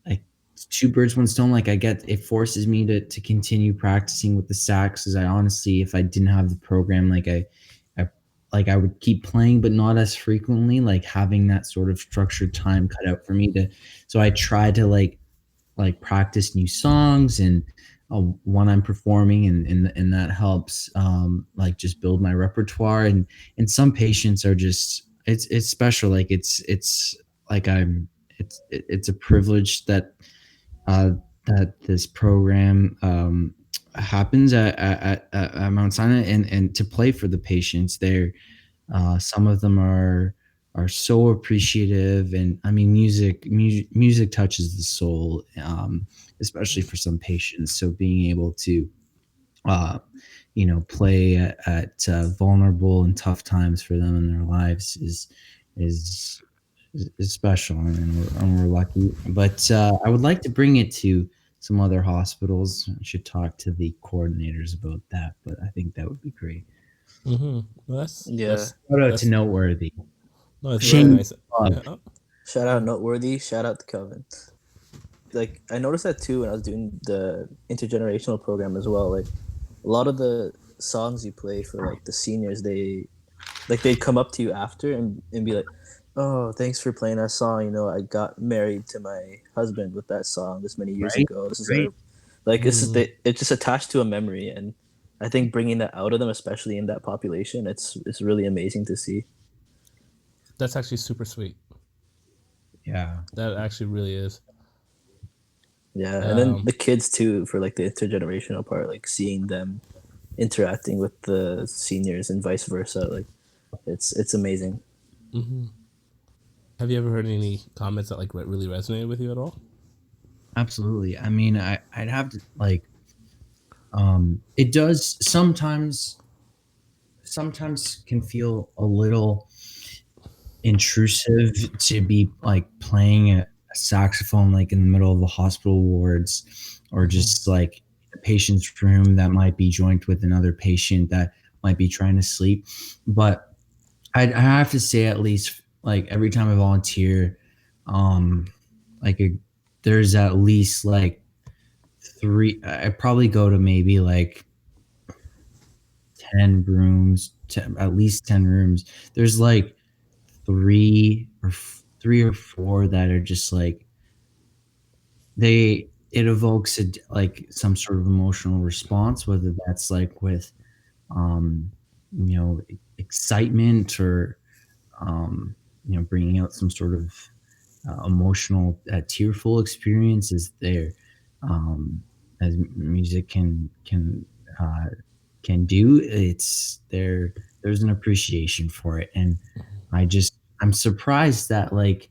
like two birds, one stone. Like, it forces me to continue practicing with the sax, because I honestly, if I didn't have the program, I would keep playing, but not as frequently. Like, having that sort of structured time cut out for me so I try to like practice new songs and when I'm performing, and that helps like just build my repertoire. And some patients are just, it's special. Like, it's like it's a privilege that this program happens at Mount Sinai, and to play for the patients there. Some of them are so appreciative, and I mean, music touches the soul, especially for some patients. So being able to play at vulnerable and tough times for them in their lives is special, and we're lucky. But I would like to bring it to some other hospitals. I should talk to the coordinators about that, but I think that would be great.
Mm-hmm. Well,
Yeah.
Shout out to Noteworthy.
No, it's really nice. Yeah.
Shout out Noteworthy. Shout out to Kelvin. Like I noticed that too when I was doing the intergenerational program as well. Like a lot of the songs you play for like the seniors, they'd come up to you after and be like, "Oh, thanks for playing that song. You know, I got married to my husband with that song this many years ago. This is
Great.
it's just attached to a memory, and I think bringing that out of them, especially in that population, it's really amazing to see.
That's actually super sweet.
Yeah.
That actually really is.
Yeah, and then the kids too, for like the intergenerational part, like seeing them interacting with the seniors and vice versa, like it's amazing.
Mm-hmm. Have you ever heard any comments that like really resonated with you at all?
Absolutely. I mean, I'd have to like, it does sometimes can feel a little intrusive to be like playing a saxophone like in the middle of the hospital wards, or just like a patient's room that might be joined with another patient that might be trying to sleep. But I have to say, at least like every time I volunteer, there's at least like I probably go to maybe like 10 rooms, at least 10 rooms. There's like three or four that are just like it evokes like some sort of emotional response, whether that's like with excitement, or bringing out some sort of emotional tearful experience, as there as music can do. It's there's an appreciation for it, and I'm surprised that, like,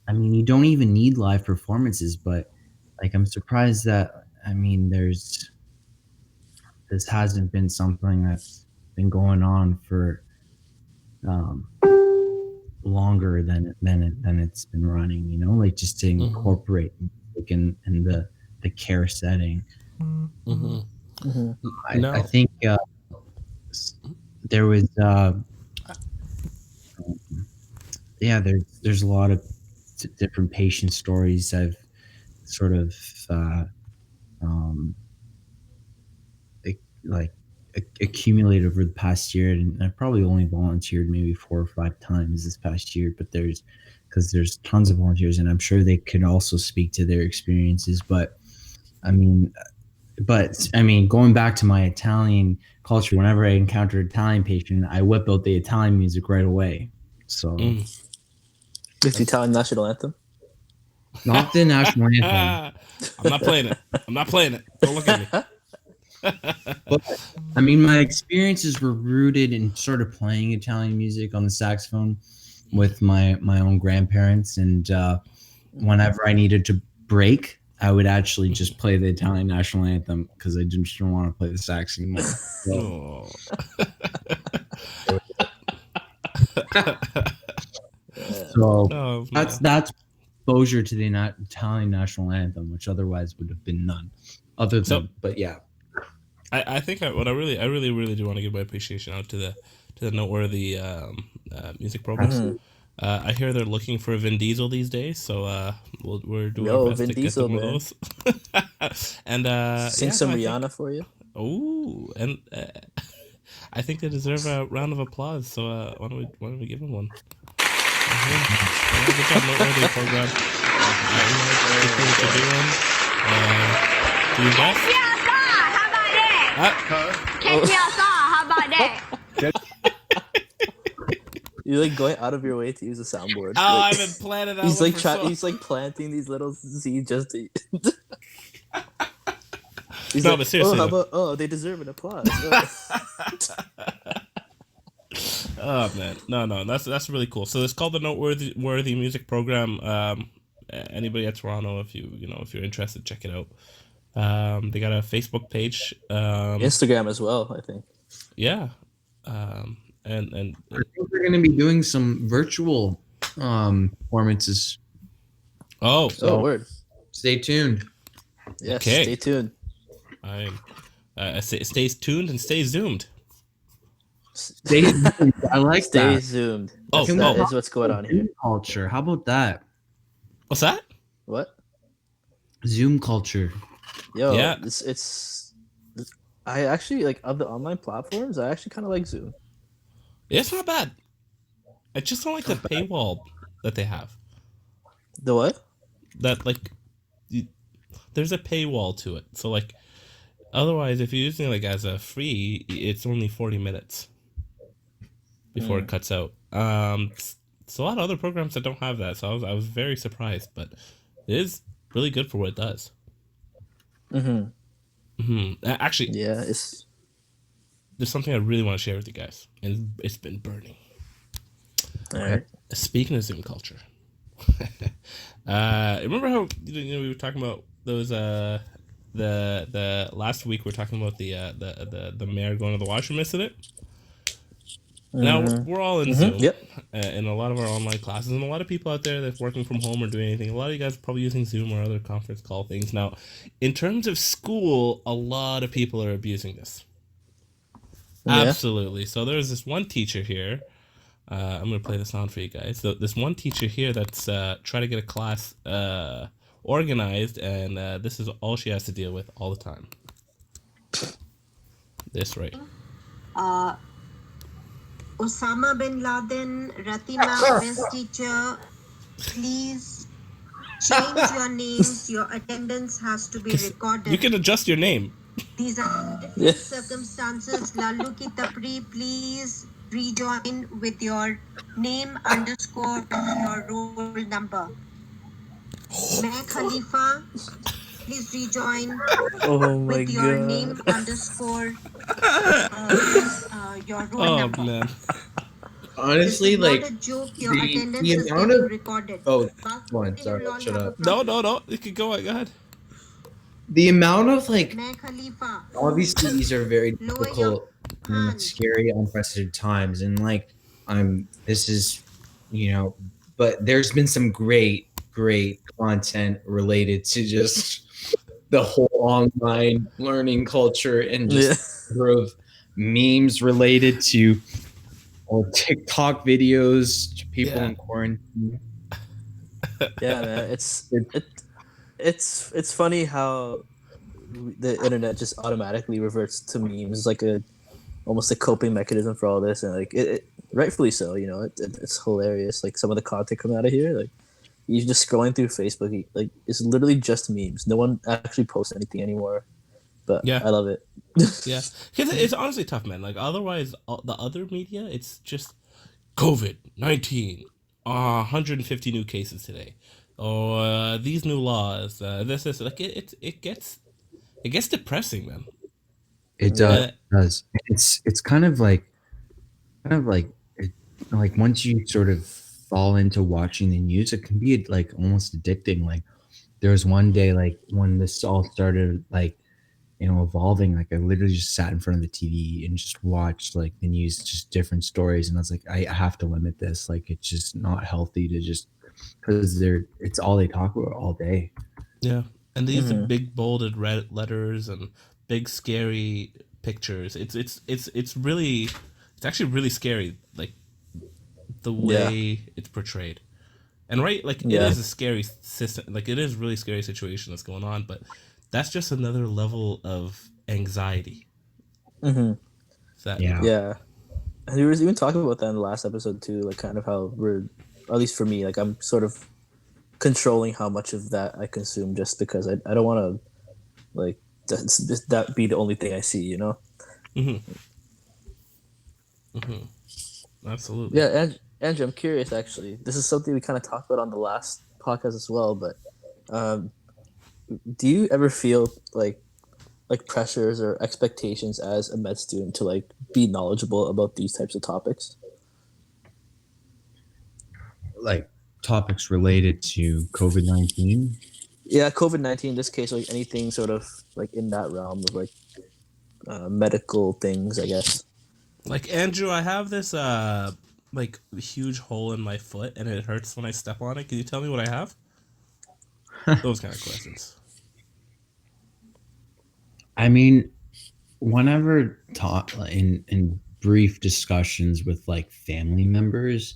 I mean, you don't even need live performances, but like I'm surprised that, I mean, this hasn't been something that's been going on for longer than it's been running, like just to incorporate music in the care setting.
Mm-hmm.
Mm-hmm.
I think there was there's a lot of different patient stories I've sort of accumulated over the past year, and I've probably only volunteered maybe 4 or 5 times this past year, but there's tons of volunteers, and I'm sure they could also speak to their experiences. But I mean, going back to my Italian culture, whenever I encounter an Italian patient, I whip out the Italian music right away. So
It's the Italian national anthem.
Not the national anthem.
I'm not playing it. Don't look at me.
But I mean, my experiences were rooted in sort of playing Italian music on the saxophone with my own grandparents, and whenever I needed to break, I would actually just play the Italian national anthem because I just didn't want to play the sax anymore. So that's exposure to the Italian national anthem, which otherwise would have been none. But yeah.
I think what I really do want to give my appreciation out to the Noteworthy music programs.
Mm-hmm.
I hear they're looking for a Vin Diesel these days, so we're doing our best
Vin
to
Diesel,
get them one of those. And
sing some Rihanna for you.
Oh, and I think they deserve a round of applause. So why don't we give them one? Good job, Noteworthy program. Keep doing what you're doing. Do your best.
How about that?
You're like going out of your way to use a soundboard.
Oh,
like,
I've been planning that.
He's like planting these little seeds just to.
But seriously,
they deserve an applause.
Oh man, no, that's really cool. So it's called the Noteworthy Music Program. Anybody at Toronto, if you're interested, check it out. They got a Facebook page,
Instagram as well, I think.
Yeah, and
I think we're going to be doing some virtual performances.
Oh,
word!
Stay tuned.
Yes,
okay.
Stay tuned.
I stay tuned and stay zoomed.
Stay zoomed. I like
Stay
that.
zoomed.
Oh,
That is what's going on here.
Zoom culture. How about that?
What's that?
What?
Zoom culture.
Yo,
Yeah.
I actually like of the online platforms. I actually kind of like Zoom.
It's not bad. I just don't like the paywall that they have.
The what?
That like, there's a paywall to it. So like, otherwise, if you're using it like as a free, it's only 40 minutes before it cuts out. It's a lot of other programs that don't have that, so I was very surprised, but it is really good for what it does. Actually,
Yeah,
there's something I really want to share with you guys, and it's been burning.
all right.
Speaking of Zoom culture, remember how we were talking about those the last week we were talking about the mayor going to the washroom incident. Now we're all in Zoom, in a lot of our online classes, and a lot of people out there that's working from home or doing anything. A lot of you guys are probably using Zoom or other conference call things. Now, in terms of school, a lot of people are abusing this.
Yeah.
Absolutely. So there's this one teacher here. I'm gonna play this on for you guys. So this one teacher here that's trying to get a class organized, and this is all she has to deal with all the time. This right.
Osama bin Laden, Ratima, best teacher, please change your names. Your attendance has to be recorded.
You can adjust your name.
These are different circumstances. Lalu ki tapri, please rejoin with your name underscore your roll number. May Khalifa, please rejoin with your name underscore your roll number.
Oh man.
Honestly,
This is
like
not a joke. Your
the
attendance is
amount
getting
of
recorded.
oh, one, sorry, shut up.
No. You can go ahead.
The amount of like
May Khalifa,
obviously these are very
lower your
difficult and
hand.
scary, unprecedented times, and like this is but there's been some great content related to just the whole online learning culture and just sort of memes related to or TikTok videos to people in quarantine.
Yeah, man. It's funny how the internet just automatically reverts to memes, like almost a coping mechanism for all this, and like it rightfully so. It's hilarious. Like some of the content coming out of here, like you're just scrolling through Facebook, like it's literally just memes. No one actually posts anything anymore. But
Yeah.
I love it.
Yeah, because it's honestly tough, man. Like otherwise, the other media, it's just COVID-19, 150 new cases today, or these new laws. This like it gets depressing, man.
It does. It's kind of like like once you sort of fall into watching the news, it can be like almost addicting. Like there was one day like when this all started like evolving, like I literally just sat in front of the TV and just watched like the news, just different stories, and I was like, I have to limit this. Like it's just not healthy to just because it's all they talk about all day.
Yeah, and these are big bolded red letters and big scary pictures. It's actually really scary, like the way it's portrayed. And like it is a scary system, like it is really scary situation that's going on, but that's just another level of anxiety.
Yeah. And we were even talking about that in the last episode too, like kind of how we're, at least for me, like I'm sort of controlling how much of that I consume just because I don't want to like that be the only thing I see,
Absolutely.
Yeah, and Andrew, I'm curious actually. This is something we kind of talked about on the last podcast as well, but do you ever feel like pressures or expectations as a med student to like be knowledgeable about these types of topics?
Like topics related to COVID-19?
Yeah, COVID-19 in this case, like anything sort of like in that realm of like medical things, I guess.
Like Andrew, I have this like huge hole in my foot and it hurts when I step on it. Can you tell me what I have? Those kind of questions.
I mean, whenever taught in brief discussions with like family members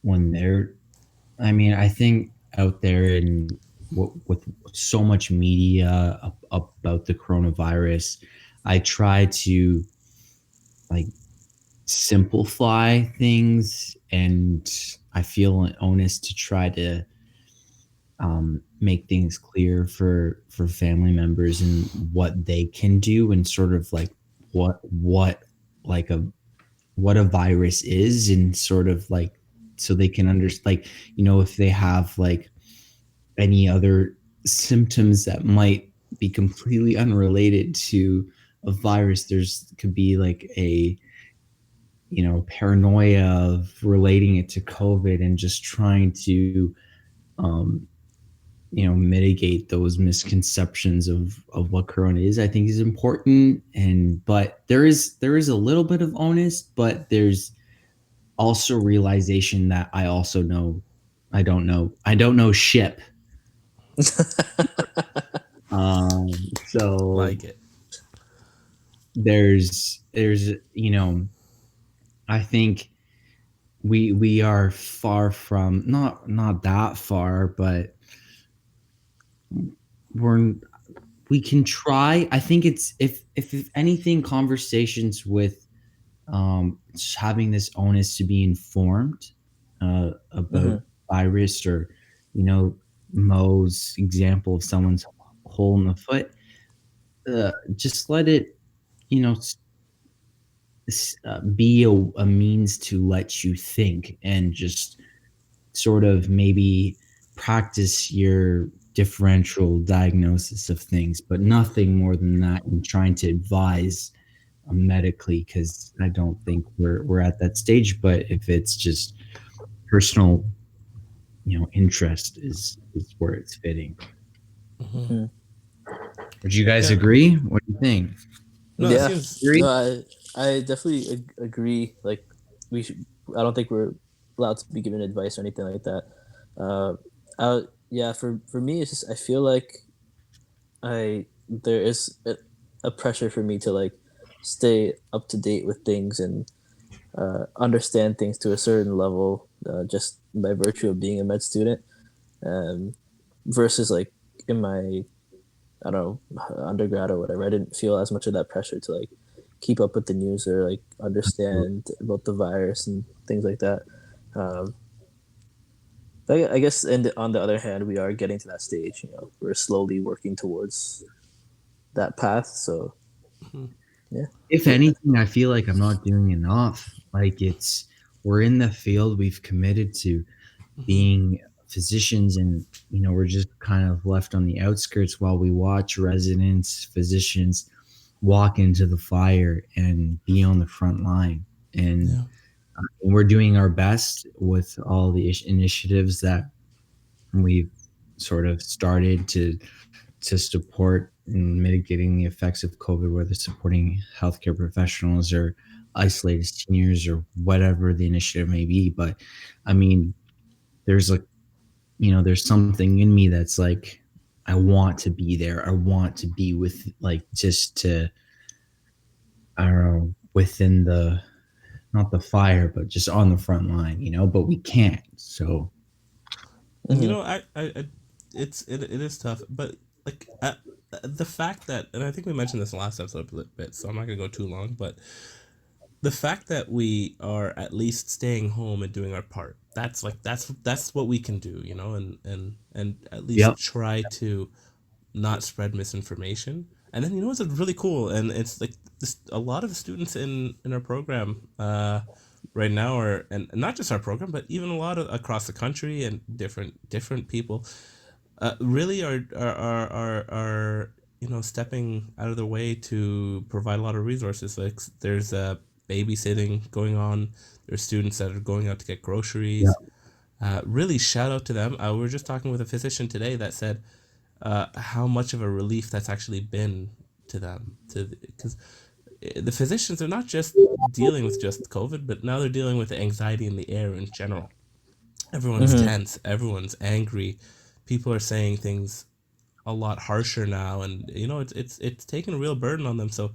when they're, I mean, I think out there in with so much media about the coronavirus, I try to like simplify things, and I feel an onus to try to make things clear for family members and what they can do, and sort of like what like a what a virus is, and sort of like so they can understand, like, you know, if they have like any other symptoms that might be completely unrelated to a virus. There's could be like a, you know, paranoia of relating it to COVID, and just trying to um, you know, mitigate those misconceptions of what corona is, I think is important. And but there is a little bit of onus, but there's also realization that I also know I don't know ship. So
Like it.
there's you know, I think we are far from, not that far, but we're we can try. I think it's, if anything, conversations with just having this onus to be informed about
Mhm.
virus, or, you know, Mo's example of someone's hole in the foot. Just let it, you know, be a means to let you think, and just sort of maybe practice your differential diagnosis of things, but nothing more than that, and trying to advise medically, because I don't think we're at that stage. But if it's just personal, you know, interest is where it's fitting.
Mhm.
Would you guys
Yeah.
agree? What do you think?
No, it
Yeah,
seems.
Agree?
no, I definitely agree. Like, we should. I don't think we're allowed to be given advice or anything like that. Uh, yeah, for me, it's just I feel like there is a pressure for me to like stay up to date with things and understand things to a certain level, just by virtue of being a med student, um, versus like in my, I don't know, undergrad or whatever. I didn't feel as much of that pressure to like keep up with the news or like understand about the virus and things like that. Um, but I guess, on the other hand, we are getting to that stage. You know, we're slowly working towards that path. So yeah.
If anything, I feel like I'm not doing enough. Like, we're in the field, we've committed to being physicians, and, you know, we're just kind of left on the outskirts while we watch residents, physicians walk into the fire and be on the front line. And
Yeah.
we're doing our best with all the initiatives that we've sort of started to support in mitigating the effects of COVID, whether supporting healthcare professionals or isolated seniors or whatever the initiative may be. But I mean, there's like, you know, there's something in me that's like, I want to be there. I want to be with, like, just to, I don't know, within the, not the fire, but just on the front line, you know, but we can't. So,
You
Mhm.
know, it is tough, but like the fact that, and I think we mentioned this in the last episode a little bit, so I'm not gonna go too long, but the fact that we are at least staying home and doing our part, that's what we can do, you know, and at least
yep.
try to not spread misinformation. And then, you know what's really cool, and it's like this, a lot of students in our program right now are, and not just our program, but even a lot of across the country, and different people really are you know, stepping out of their way to provide a lot of resources. Like, there's babysitting going on. There's students that are going out to get groceries.
Yep.
Really, shout out to them. We were just talking with a physician today that said how much of a relief that's actually been to them. Because the physicians are not just dealing with just COVID, but now they're dealing with the anxiety in the air in general. Everyone's
Mhm.
tense. Everyone's angry. People are saying things a lot harsher now, and you know, it's taken a real burden on them. So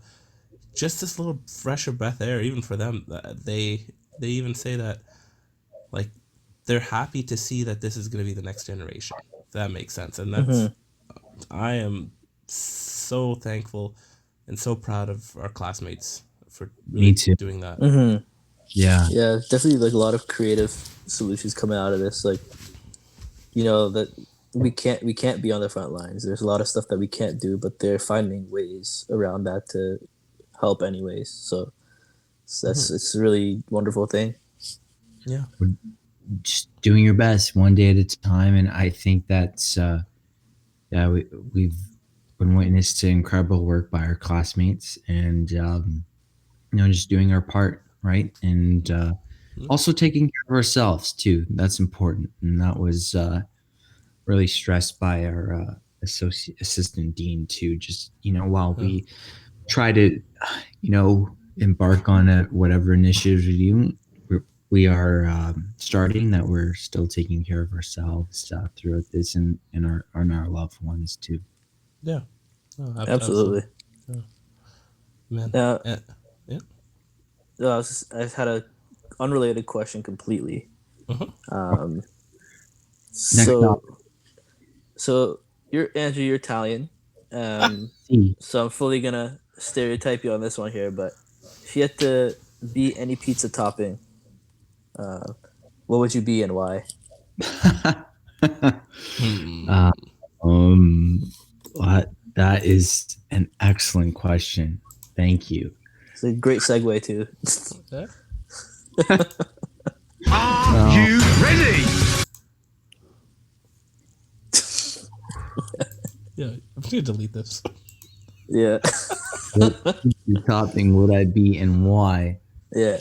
just this little fresher breath air, even for them. They even say that like they're happy to see that this is going to be the next generation. If that makes sense, and that's I am so thankful and so proud of our classmates for
Me
really
too.
doing that.
Yeah.
Yeah, definitely like a lot of creative solutions coming out of this. Like, that we can't be on the front lines. There's a lot of stuff that we can't do, but they're finding ways around that to help anyways. So it's a really wonderful thing.
Yeah.
Just doing your best one day at a time, and I think that's we've been witness to incredible work by our classmates, and just doing our part, right, and also taking care of ourselves too. That's important, and that was really stressed by our assistant dean too. Just while we try to embark on whatever initiative we do, we are starting, that we're still taking care of ourselves throughout this, and our loved ones too.
Yeah.
Absolutely.
Yeah. Man.
Now,
yeah.
I had a unrelated question completely. So you're Andrew, you're Italian. So I'm fully gonna stereotype you on this one here, but if you had to be any pizza topping, what would you be and why?
That is an excellent question. Thank you.
It's a great segue too.
Are you ready?
Yeah, I'm gonna delete this.
Yeah.
What topping would I be and why?
Yeah.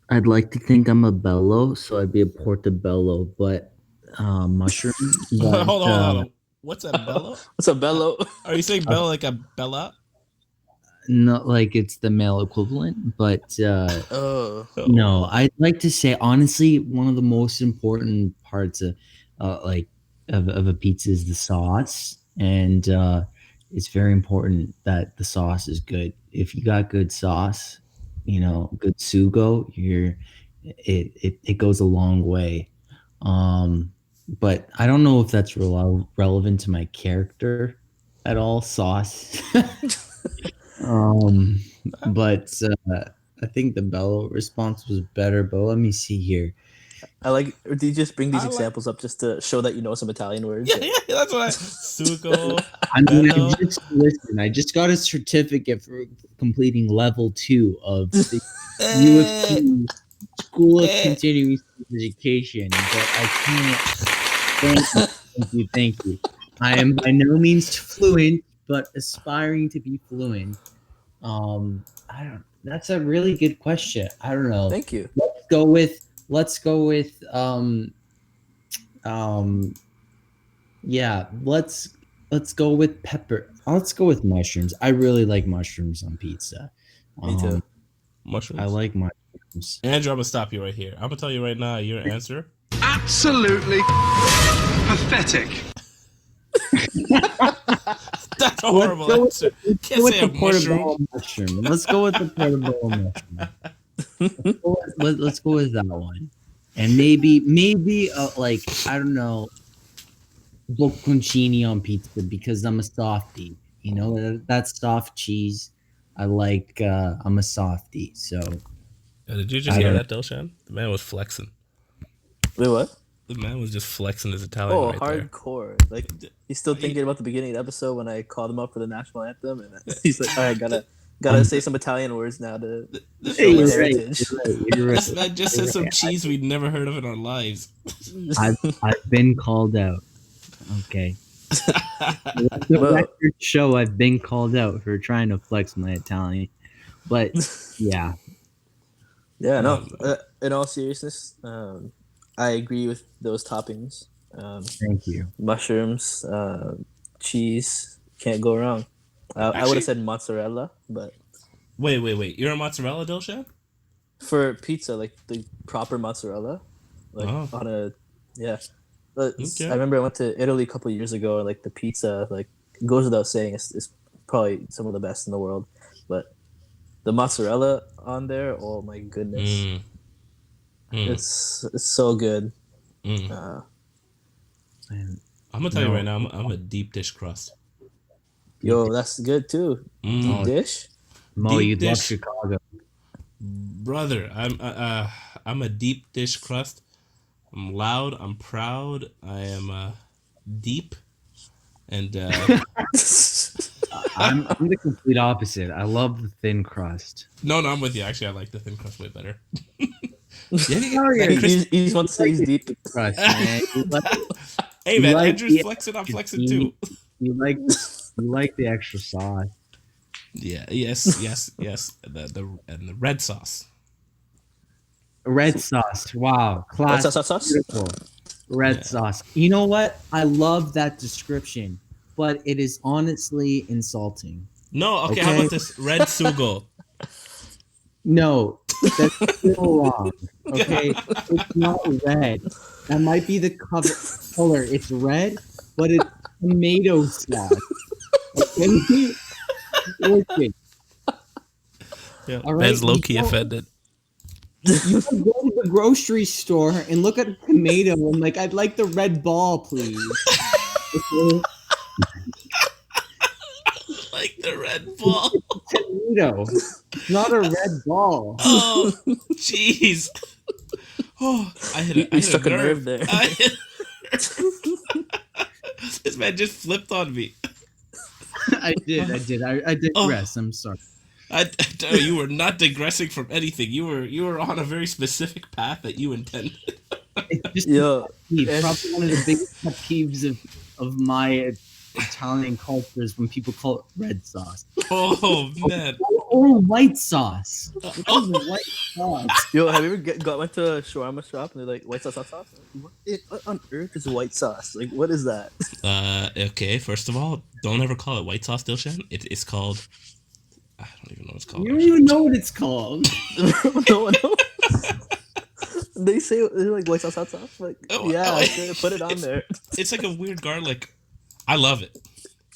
I'd like to think I'm a bello, so I'd be a portobello, but mushroom. But,
hold on. What's a bello?
What's a bello?
Are you saying bello like a bella?
Not like it's the male equivalent, but no, I'd like to say, honestly, one of the most important parts of of a pizza is the sauce, and it's very important that the sauce is good. If you got good sauce, good sugo, it goes a long way. But I don't know if that's relevant to my character at all, sauce. But I think the bello response was better, but let me see here.
Did you just bring these examples up just to show that you know some Italian words?
Yeah, that's what Sugo.
I mean, I just got a certificate for completing level 2 of the U of T School of Continuing Education, but I can't. Thank you. I am by no means fluent, but aspiring to be fluent. That's a really good question. I don't know.
Thank you.
Let's go with pepper. Let's go with mushrooms. I really like mushrooms on pizza.
Me too.
Mushrooms.
I like mushrooms.
Andrew, I'm gonna stop you right here. I'm gonna tell you right now, your answer.
Absolutely pathetic.
That's a horrible answer. Can't say a mushroom.
Let's go with the portobello mushroom. Let's go with that one. And maybe I don't know, bocconcini on pizza, because I'm a softie. That's soft cheese. I'm a softie. So
did you just hear that, Delshan? The man was flexing.
Wait, what?
The man was just flexing his Italian right
hardcore. There. Like, he's still thinking about the beginning of the episode when I called him up for the national anthem, and he's like, all right, gotta say some Italian words now to show my heritage.
You're right.
This man just said some cheese we'd never heard of in our lives.
I've been called out. Okay. The record show I've been called out for trying to flex my Italian. But yeah.
Yeah, no. In all seriousness, I agree with those toppings.
Thank you.
Mushrooms, cheese, can't go wrong. I would have said mozzarella, but
wait. You're a mozzarella, Dilshan?
For pizza, like the proper mozzarella, on a I remember I went to Italy a couple of years ago, and like the pizza, like it goes without saying, it's probably some of the best in the world. But the mozzarella on there, oh my goodness, it's so good.
I'm gonna tell you right now, I'm a deep dish crust.
Yo, that's good too. Deep dish.
Mo,
Deep
you'd love
dish.
Chicago.
Brother, I'm a deep dish crust. I'm loud. I'm proud. I am deep, and
I'm the complete opposite. I love the thin crust.
no, I'm with you. Actually, I like the thin crust way better.
You just want to say he's deep.
Crust, man.
Hey man,
like
Andrew's flexing. I'm flexing too.
You like the extra sauce.
Yeah. Yes. The red sauce.
Red sauce. Wow.
Red
Class.
sauce.
Beautiful. Red sauce. You know what? I love that description, but it is honestly insulting.
No, okay. How about this red sugo?
No, that's still wrong. Okay, it's not red. That might be the color. It's red, but it's tomato sauce. Okay? Listen.
Yeah,
All right,
Ben's low key offended.
You can go to the grocery store and look at a tomato and like, I'd like the red ball, please. Okay?
Like the red ball.
Tomato, not a red ball.
Oh, jeez. Oh, I hit
You struck a nerve there.
This man just flipped on me.
I did. I digress. I'm sorry.
You were not digressing from anything. You were on a very specific path that you intended.
It's just
Yo,
probably one of the biggest pet peeves of my Italian culture is when people call it red sauce.
Oh man!
Or white sauce. What is white sauce?
Yo, have you ever went to a shawarma shop and they're like white sauce, hot sauce? What on earth is white sauce? Like, what is that?
Okay. First of all, don't ever call it white sauce, Dilshan. It's called. I don't even know what it's called.
You don't even know what it's called.
No. They say they're like white sauce, hot sauce. Like, sure, put it on there.
It's like a weird garlic. I love it.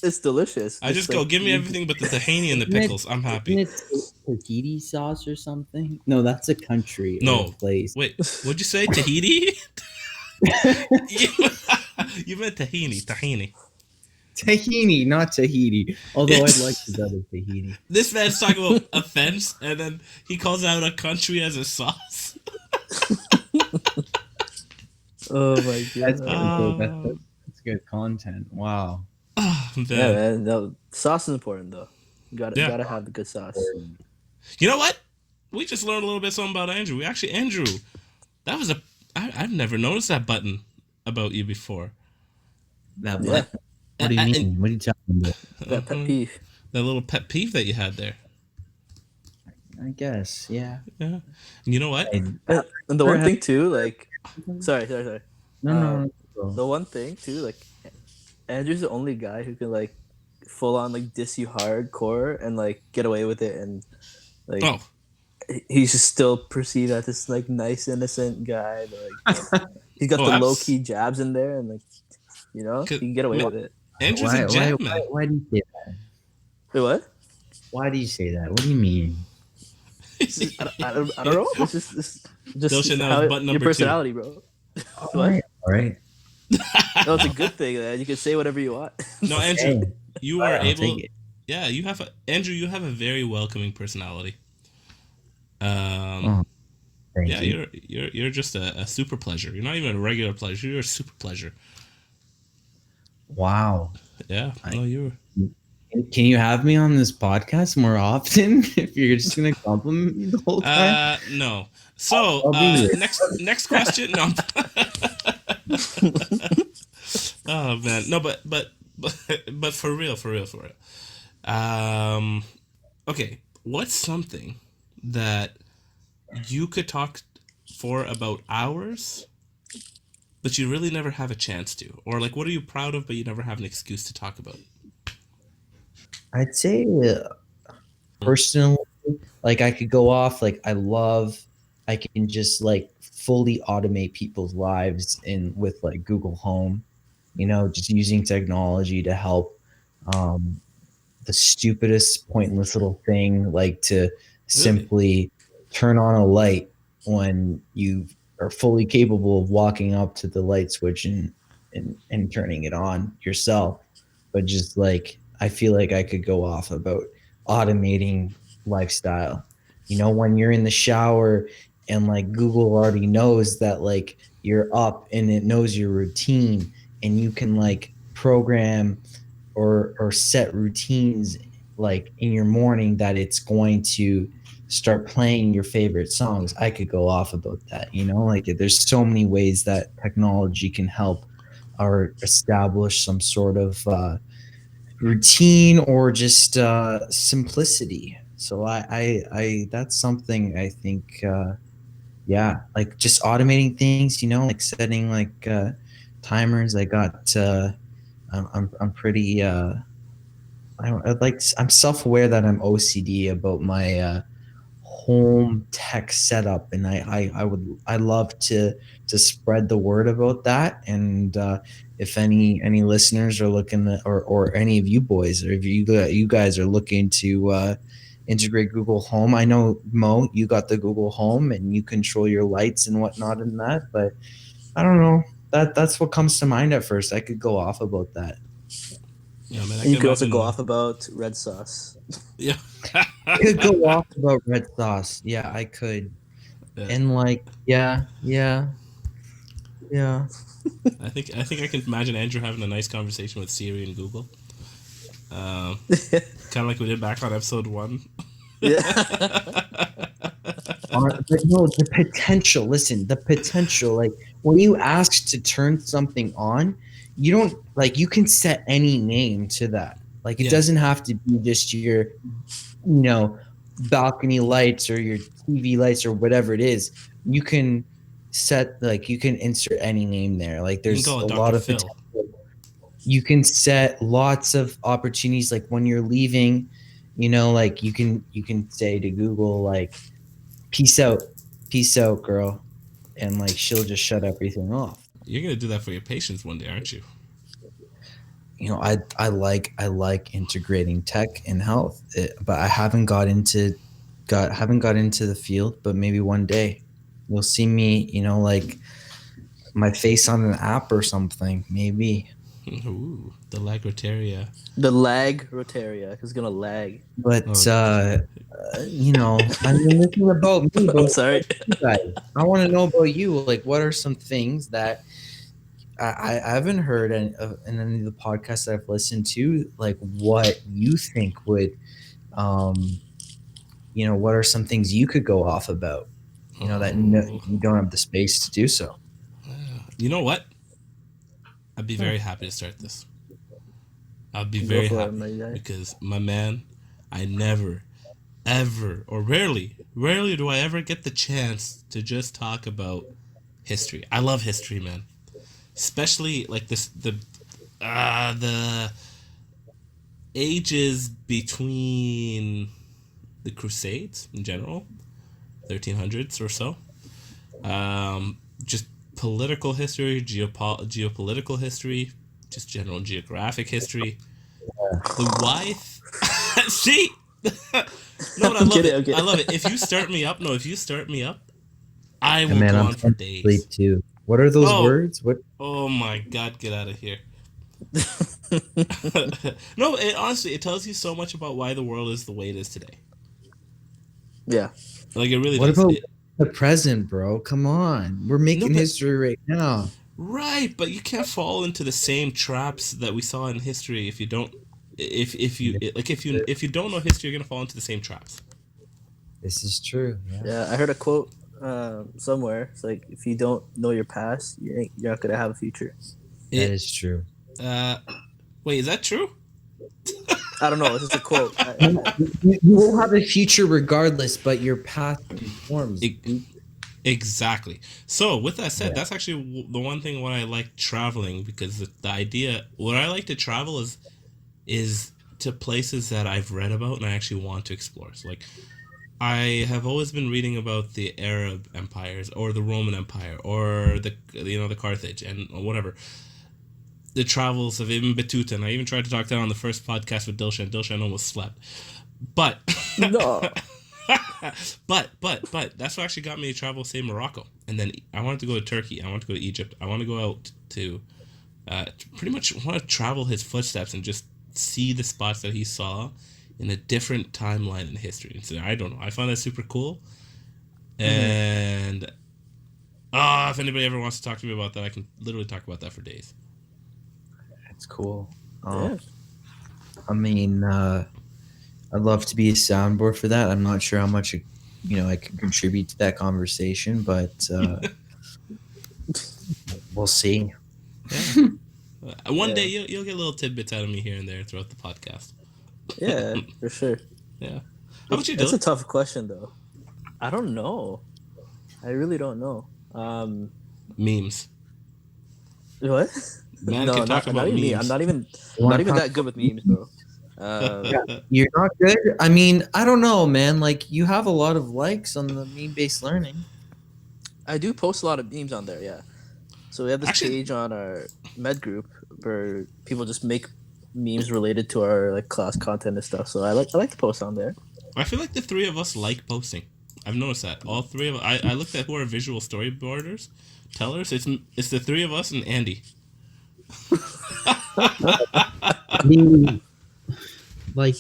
It's delicious.
I just go, give me everything but the tahini and the pickles. I'm happy.
Isn't it Tahiti sauce or something? No, that's a country.
No,
or a place.
Wait, what'd you say? Tahiti? You meant tahini.
Tahini, not Tahiti. Although I'd like to go to Tahiti.
This man's talking about offense, and then he calls out a country as a sauce.
Oh my god.
That's good content. Wow.
Oh, man.
Yeah, man. No, sauce is important though. You gotta have the good sauce.
You know what? We just learned a little bit something about Andrew. Andrew, that was I've never noticed that button about you before.
That button? What do you mean? What are you talking about?
That pet peeve.
That little pet peeve that you had there.
I guess, yeah.
Yeah. And you know what?
And the one thing too, like, sorry.
No.
The one thing too, like, Andrew's the only guy who can like full on like diss you hardcore and like get away with it, and like he's just still perceived as this like nice innocent guy. But, like, he's got the low key jabs in there, and like, you know, he can get away with it.
Andrew's a jab man.
Why do you say that?
Wait, what?
Why do you say that? What do you mean?
I don't know. It's just how, your personality, bro.
All right.
No, it's a good thing, man. You can say whatever you want.
No, Andrew, you are able. Yeah, Andrew. You have a very welcoming personality.
Thank you.
You're just a super pleasure. You're not even a regular pleasure. You're a super pleasure.
Wow.
Yeah. You're.
Can you have me on this podcast more often if you're just gonna compliment me the whole time?
No. So next question. No. Oh man, no, but for real. Okay, what's something that you could talk for about hours, but you really never have a chance to, or like, what are you proud of, but you never have an excuse to talk about?
I'd say personally, like I could go off. Like I can just like fully automate people's lives in with like Google Home, you know, just using technology to help the stupidest, pointless little thing, like to
Really?
simply turn on a light when you are fully capable of walking up to the light switch and turning it on yourself. But just like, I feel like I could go off about automating lifestyle. You know, when you're in the shower and like Google already knows that like you're up and it knows your routine, and you can like program or set routines like in your morning that it's going to start playing your favorite songs. I could go off about that, you know, like there's so many ways that technology can help or establish some sort of routine or just simplicity. So I that's something I think yeah, like just automating things, you know, like setting like timers. I got I'm pretty I'm self-aware that I'm OCD about my home tech setup, and I love to spread the word about that. And if any listeners are looking at, or any of you boys, or if you guys are looking to integrate Google Home, I know Mo, you got the Google Home and you control your lights and whatnot in that, but I don't know, that's what comes to mind at first. I could go off about that.
Yeah, man. I
And you
can
could also
imagine.
go off about red sauce.
Yeah.
I could go off about red sauce. Yeah, I could.
Yeah.
And like, yeah.
I think I can imagine Andrew having a nice conversation with Siri and Google. Kind of like we did back on episode 1.
Yeah.
But no, the potential. Listen, the potential. Like when you ask to turn something on, you don't like. You can set any name to that. Like it
Yeah.
doesn't have to be just your, balcony lights or your TV lights or whatever it is. You can set like you can insert any name there. Like
You can
there's
call
a
it
lot
Dr.
of
Phil.
potential. You can set lots of opportunities. Like when you're leaving, like you can say to Google like, peace out, girl, and like she'll just shut everything off.
You're going to do that for your patients one day, aren't you?
I like integrating tech and health, but I haven't got into the field. But maybe one day you'll see me, like my face on an app or something. Maybe.
Ooh, the Lagroteria.
The lag rotaria is gonna lag.
But
Oh.
I mean, this is about me. But
I'm sorry.
you guys, I want to know about you. Like, what are some things that I haven't heard in any of the podcasts that I've listened to? Like, what you think would, what are some things you could go off about? That you don't have the space to do so.
You know what? I'd be very happy to start this. I'd be
Go
very
for it,
happy
my guy.
because my man, I never, ever, or rarely do I ever get the chance to just talk about history. I love history, man. Especially like the ages between the Crusades in general, 1300s or so. Just political history, geopolitical history, just general geographic history. The wife. See? No, I love it. I love it. If you start me up, I will go on for days.
Sleep too. What are those words? What?
Oh my God! Get out of here. No, honestly, it tells you so much about why the world is the way it is today.
Yeah.
Like it really
What
does.
about the present, bro? Come on, we're making history right now.
Right, but you can't fall into the same traps that we saw in history if you don't. If you don't know history, you're gonna fall into the same traps.
This is true.
Yeah, I heard a quote somewhere. It's like, if you don't know your past, you're not gonna have a future.
That is true.
Wait, is that true?
I don't know. It's just a quote.
You will have a future regardless, but your past informs.
Exactly. So, with that said, that's actually the one thing when I like traveling, because the idea, what I like to travel is to places that I've read about and I actually want to explore. So, like, I have always been reading about the Arab empires or the Roman Empire or the Carthage and whatever. The travels of Ibn Battuta, and I even tried to talk that on the first podcast with Dilshan. Dilshan almost slept. But
No.
but that's what actually got me to travel, say, Morocco. And then I wanted to go to Turkey. I wanted to go to Egypt. I want to go out to pretty much want to travel his footsteps and just see the spots that he saw in a different timeline in history. And so I don't know. I found that super cool. And if anybody ever wants to talk to me about that, I can literally talk about that for days.
It's cool.
Yeah.
I mean, I'd love to be a soundboard for that. I'm not sure how much I can contribute to that conversation, but we'll see.
Yeah. One day you'll get little tidbits out of me here and there throughout the podcast.
Yeah, for sure.
Yeah. How about you,
That's
Dylan?
a tough question, though. I don't know. I really don't know.
Memes.
What?
Man
No,
can talk about
not even me.
memes.
I'm not even that good with memes, bro.
You're not good? I mean, I don't know, man. Like, you have a lot of likes on the meme-based learning.
I do post a lot of memes on there, yeah. So we have this
Actually-
page on our med group where people just make memes related to our like class content and stuff. So I like to post on there.
I feel like the three of us like posting. I've noticed that. All three of us. I looked at who are visual storyboarders, tellers. It's the three of us and Andy.
I mean, like,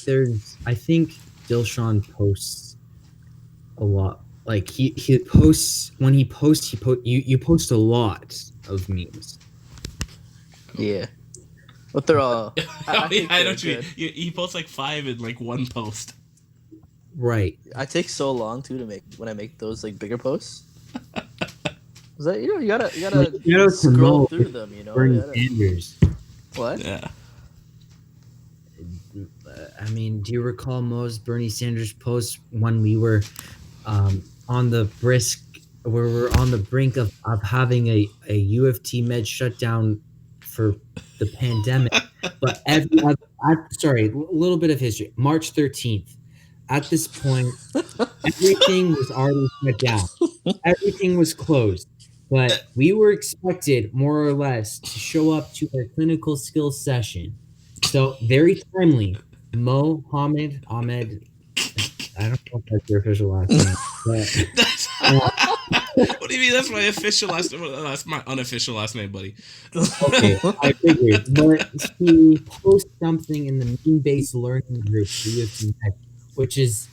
I think Dilshan posts a lot. Like, he posts, when he posts, you post a lot of memes.
Yeah. But they're all.
I
think
know
they're
what you mean.
good.
He posts like 5 in like one post.
Right.
I take so long too to make when I make those like bigger posts. Is that you gotta
Like, you gotta
scroll
promote
through them, you know?
Bernie
You gotta-
Sanders.
what?
Yeah.
I mean, do you recall most Bernie Sanders posts when we were on the where we're on the brink of having a U of T med shutdown for the pandemic? But a little bit of history. March 13th. At this point, everything was already shut down. Everything was closed. But we were expected, more or less, to show up to our clinical skills session. So, very timely, Mohammed Ahmed, I don't know if that's your official last name. But,
What do you mean? That's my official last name. That's my unofficial last name, buddy.
okay, I figured. But he posted something in the meme-based learning group, the UFT Tech, which is,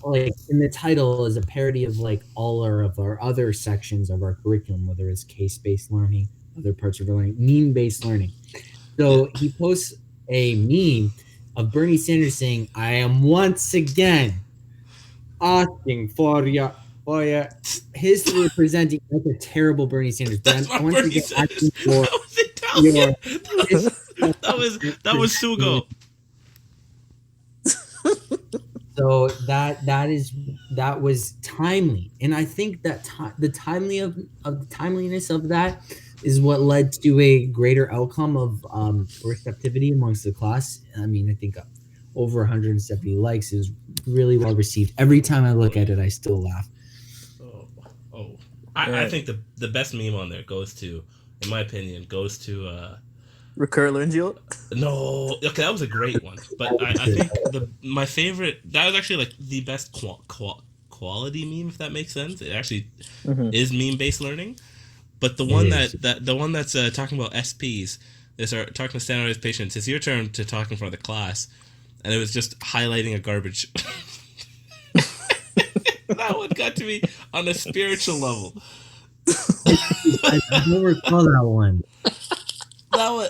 like, in the title is a parody of, like, all of our other sections of our curriculum, whether it's case-based learning, other parts of our learning, meme-based learning. So he posts a meme of Bernie Sanders saying, "I am once again asking for your history representing." That's a terrible Bernie Sanders.
That's
But
my
once
Bernie
again
Sanders.
asking for
That was Italian.
your
That was Sugo.
So that was timely, and I think that the timeliness of that is what led to a greater outcome of receptivity amongst the class. I mean, I think over 170 likes is really well received. Every time I look at it, I still laugh.
I think the best meme on there goes to, in my opinion,
Recur laryngeal?
No, okay, that was a great one, but I think my favorite, that was actually like the best quality meme, if that makes sense. It actually is meme-based learning, but the one the one that's talking about SPs, is talking to standardized patients. It's your turn to talk in front of the class, and it was just highlighting a garbage. That one got to me on a spiritual level.
I don't recall that one.
That was,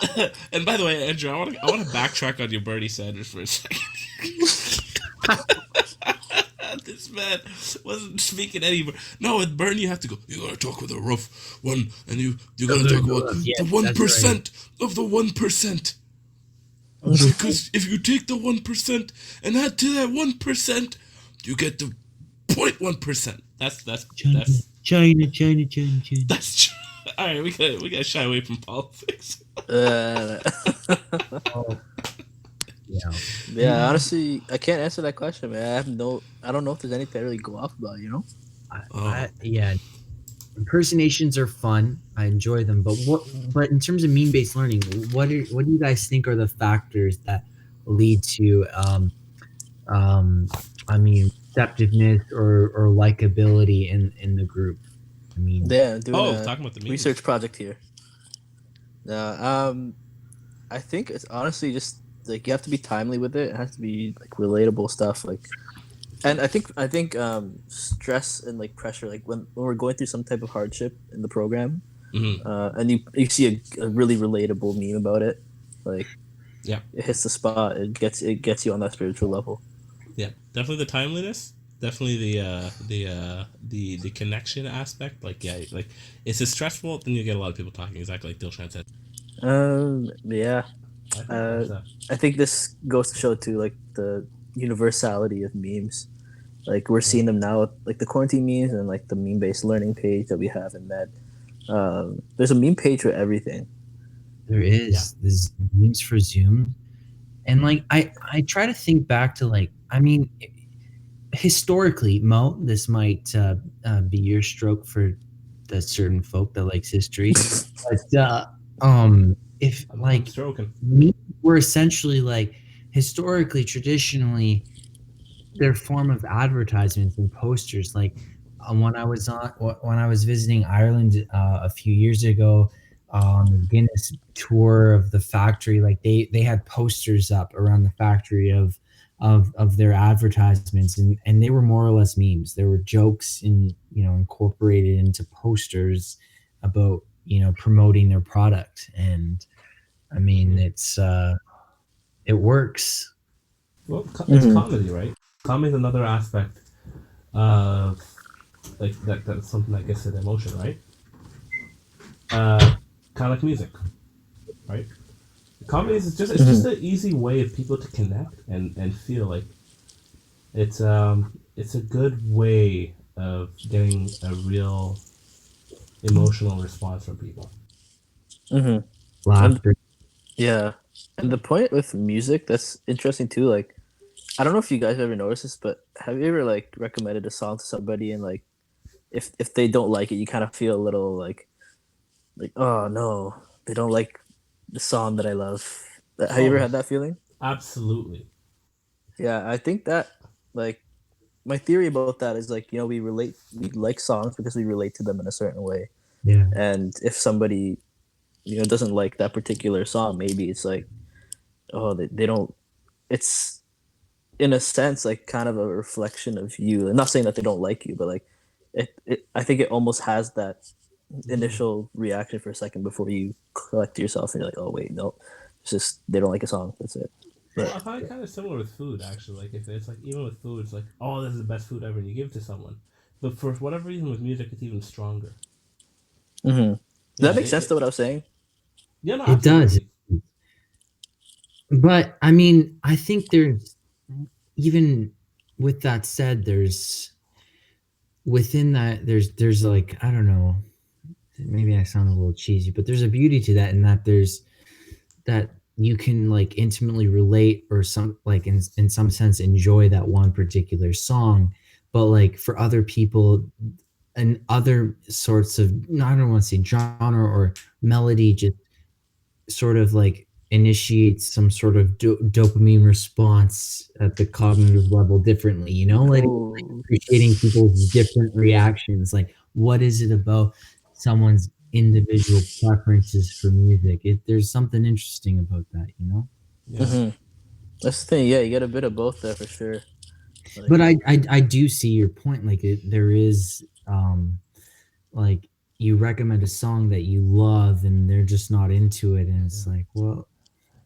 and by the way, Andrew, I want to backtrack on your Bernie Sanders for a second. This man wasn't speaking anymore. No, with Bernie, you have to go. You gotta talk with a rough one, and you gotta talk about the 1% of the 1%. Because if you take the 1% and add to that 1%, you get the 0.1%. That's
China.
That's all right. We gotta shy away from politics.
Yeah.
Yeah, honestly, I can't answer that question, man. I don't know if there's anything I really go off about,
Yeah, impersonations are fun. I enjoy them, but in terms of meme-based learning, what do you guys think are the factors that lead to I mean, receptiveness or likability in the group? I mean,
Yeah, doing a
talking about the memes.
research project here. I think it's honestly just like you have to be timely with it. It has to be like relatable stuff, like, and I think stress and like pressure, like when we're going through some type of hardship in the program, and you see a really relatable meme about it, like,
yeah,
it hits the spot. It gets you on that spiritual level.
Yeah, definitely the timeliness. Definitely the connection aspect. Like, yeah, like, it's a stressful, then you get a lot of people talking, exactly like Dilshan said.
Yeah. I think this goes to show too, like the universality of memes. Like we're seeing them now, like the quarantine memes and like the meme-based learning page that we have in Med. There's a meme page for everything.
There is. There's memes for Zoom, and like I try to think back to, like, I mean, historically, Mo, this might be your stroke for the certain folk that likes history, but if like memes were essentially like historically, traditionally, their form of advertisements and posters. Like when I was visiting Ireland a few years ago on the Guinness tour of the factory, like they had posters up around the factory of their advertisements, and they were more or less memes. There were jokes incorporated into posters about promoting their product, and I mean it works.
Well, it's comedy, right? Comedy is another aspect of like that's something that gets to the emotion, right? Kind of like music, right? Comedy is just just an easy way of people to connect and feel like it's a good way of getting a real emotional response from people.
Laughter.
Yeah, and the point with music that's interesting too, like, I don't know if you guys ever noticed this, but have you ever like recommended a song to somebody and like if they don't like it, you kind of feel a little like oh no, they don't like the song that I love. Have you ever had that feeling?
Absolutely.
Yeah, I think that, like, my theory about that is like, we like songs because we relate to them in a certain way.
Yeah.
And if somebody doesn't like that particular song, maybe it's like, oh, they don't. It's in a sense like kind of a reflection of you. I'm not saying that they don't like you, but like I think it almost has that initial reaction for a second before you collect yourself and you're like, oh wait, no, it's just they don't like a song. That's it. But,
I find it kind of similar with food, actually. Like, if it's like, even with food, it's like, oh, this is the best food ever, and you give it to someone. But for whatever reason, with music, it's even stronger.
Does that make sense to what I was saying?
Yeah, no,
it does. But I mean, I think there's, even with that said, there's within that there's like, I don't know, maybe I sound a little cheesy, but there's a beauty to that, in that there's that you can like intimately relate, or some like in some sense enjoy that one particular song, but like for other people and other sorts of, I don't want to say genre or melody, just sort of like initiates some sort of dopamine response at the cognitive level differently, like appreciating people's different reactions. Like, what is it about someone's individual preferences for music? There's something interesting about that,
Yeah.
That's the thing. Yeah, you get a bit of both there for sure.
Like, but I do see your point. Like, there is like, you recommend a song that you love and they're just not into it, and it's like, well,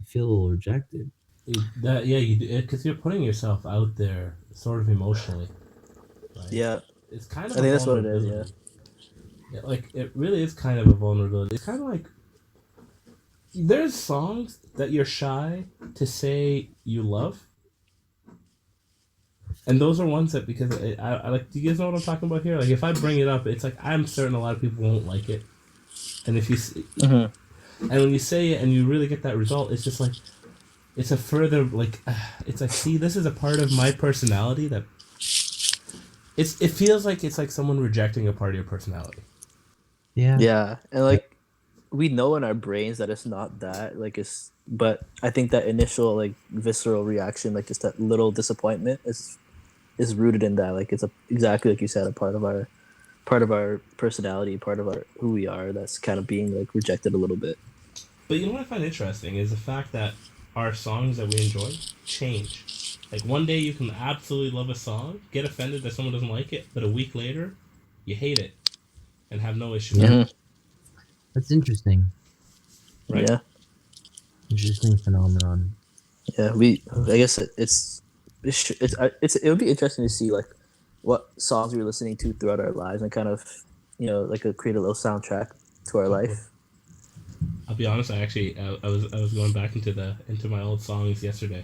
I feel a little rejected.
Because you're putting yourself out there sort of emotionally. Right?
Yeah,
it's kind of.
I think that's what it is.
Yeah, like, it really is kind of a vulnerability. It's kind of like, there's songs that you're shy to say you love, and those are ones that, because I like. Do you guys know what I'm talking about here? Like, if I bring it up, it's like, I'm certain a lot of people won't like it, and if you and when you say it and you really get that result, it's just like, it's a further like it's like, see, this is a part of my personality that it feels like it's like someone rejecting a part of your personality.
Yeah, and like we know in our brains that it's not that, like it's, but I think that initial like visceral reaction, like just that little disappointment is rooted in that. Like it's exactly like you said, a part of our personality, part of our who we are, that's kind of being like rejected a little bit.
But you know what I find interesting is the fact that our songs that we enjoy change. Like one day you can absolutely love a song, get offended that someone doesn't like it, but a week later, you hate it and have no issue with it.
Mhm.
That's interesting.
Right?
Yeah,
Interesting phenomenon.
yeah. I guess it would be interesting to see like what songs we were listening to throughout our lives and kind of, like create a little soundtrack to our life.
I'll be honest. I was going back into my old songs yesterday.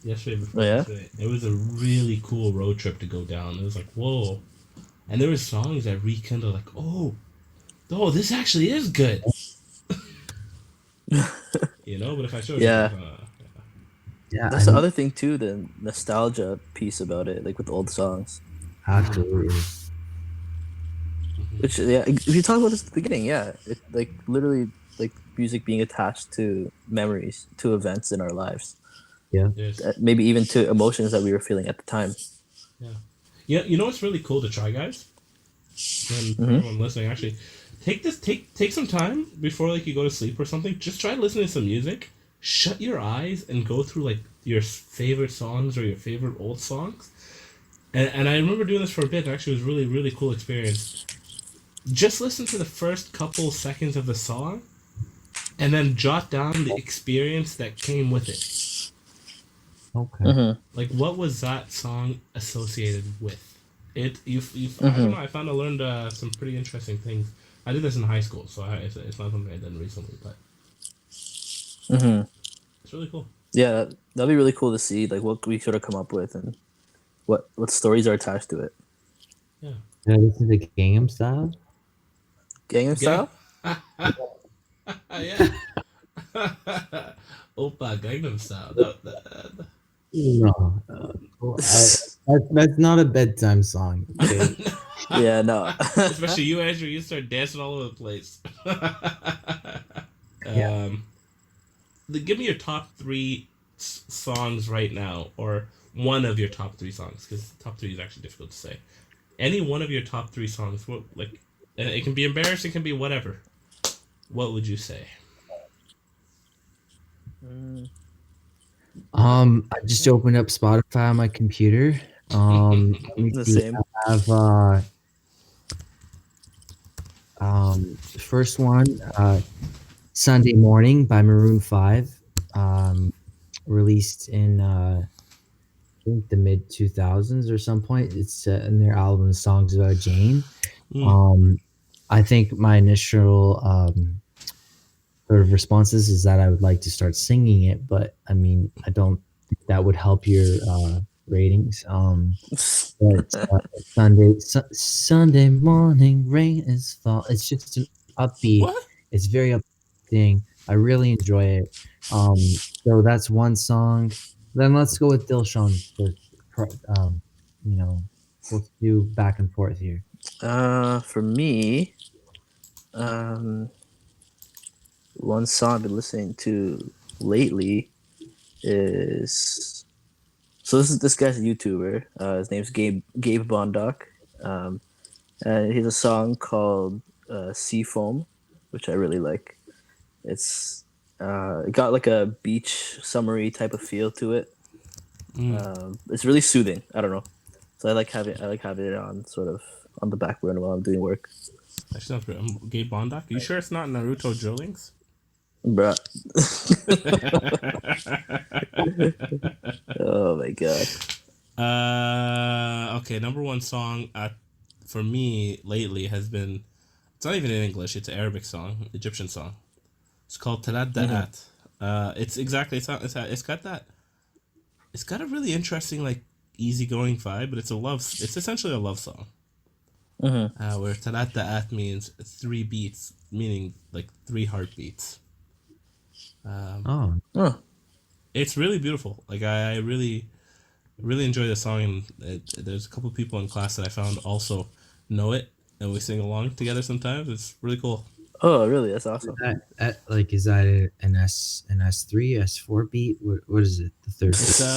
Yesterday before
Oh, yeah?
yesterday, it was a really cool road trip to go down. It was like whoa, and there were songs that rekindled like oh, this actually is good. But if I showed
Yeah.
you,
Yeah,
That's the other thing too, the nostalgia piece about it, like with old songs.
absolutely.
Which, yeah, if you talk about this at the beginning, yeah, it like literally like music being attached to memories, to events in our lives,
Yeah.
there's
maybe even to emotions that we were feeling at the time.
yeah. You know what's really cool to try, guys, and for
Mhm.
everyone listening, actually, take some time before like you go to sleep or something. Just try listening to some music. Shut your eyes and go through like your favorite songs or your favorite old songs. And I remember doing this for a bit. And actually, it was really really cool experience. Just listen to the first couple seconds of the song, and then jot down the experience that came with it.
Okay.
Mhm.
Like, what was that song associated with? I don't know. I found I learned some pretty interesting things. I did this in high school, so it's not something I did recently, but
Mhm.
it's really cool.
Yeah, that'd be really cool to see, like what we sort of come up with and what stories are attached to it.
Yeah.
Did I listen to Gangnam Style?
Gangnam
Yeah.
Style.
Yeah. Oppa Gangnam Style.
No. That's not a bedtime song. Okay.
Yeah, no.
Especially you, Andrew. You start dancing all over the place.
Yeah.
Give me your top three songs right now, or one of your top three songs, because top three is actually difficult to say. Any one of your top three songs, and it can be embarrassing, it can be whatever. What would you say?
I just opened up Spotify on my computer. Let me
The
see.
same.
I have the first one, Sunday Morning by Maroon 5, released in I think the mid 2000s or some point. It's in their album Songs About Jane. I think my initial sort of responses is that I would like to start singing it, but I mean, I don't think that would help your ratings. But Sunday morning rain is fall. It's just an upbeat.
What?
It's very uplifting. I really enjoy it. So that's one song. Then let's go with Dilshan for let's do back and forth here.
For me, um, one song I've been listening to lately is, so this guy's a YouTuber. His name's Gabe Bondoc. And he has a song called Sea Foam, which I really like. It got like a beach summery type of feel to it. It's really soothing. I don't know. So I like having it on sort of on the back burner while I'm doing work.
That sounds great. Gabe Bondoc. You sure it's not Naruto Drillings?
Bruh. Oh my god.
Okay, number one song for me lately has been. It's not even in English. It's an Arabic song, Egyptian song. It's called Talad Da'at. It's exactly. It's got that. It's got a really interesting, like, easygoing vibe, but it's a love. It's essentially a love song. Where Talad Da'at means 3 beats, meaning like 3 heartbeats.
Oh.
It's really beautiful. Like I really enjoy the song, and there's a couple people in class that I found also know it, and we sing along together sometimes. It's really cool.
Oh, really? That's awesome.
Is that an S3, S4 beat? What is it? The third
It's
beat?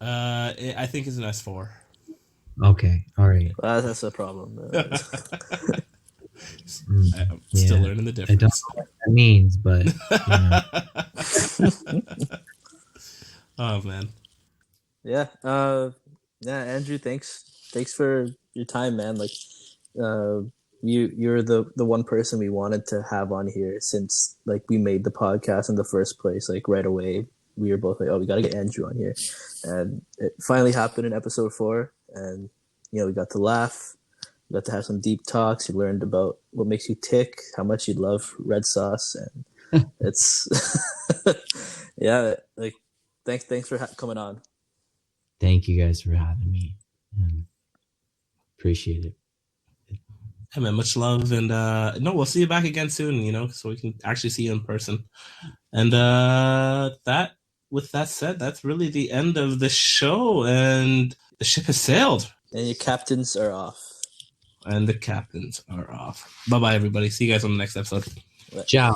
I think it's an S4.
Okay, all right.
Well, that's a problem.
I'm still learning the difference.
I don't know what that means, but
oh man.
Yeah. Andrew, thanks for your time, man. Like, you're the one person we wanted to have on here since like we made the podcast in the first place. Like right away, we were both like, oh, we got to get Andrew on here, and it finally happened in episode 4. And we got to laugh, we got to have some deep talks. You learned about what makes you tick, how much you love red sauce, and it's yeah. Like, thanks for coming on.
Thank you guys for having me. Appreciate it.
Hey man, much love, and we'll see you back again soon, so we can actually see you in person. And with that said, that's really the end of the show, and the ship has sailed.
And your captains are off.
And the captains are off. Bye-bye, everybody. See you guys on the next episode.
Ciao.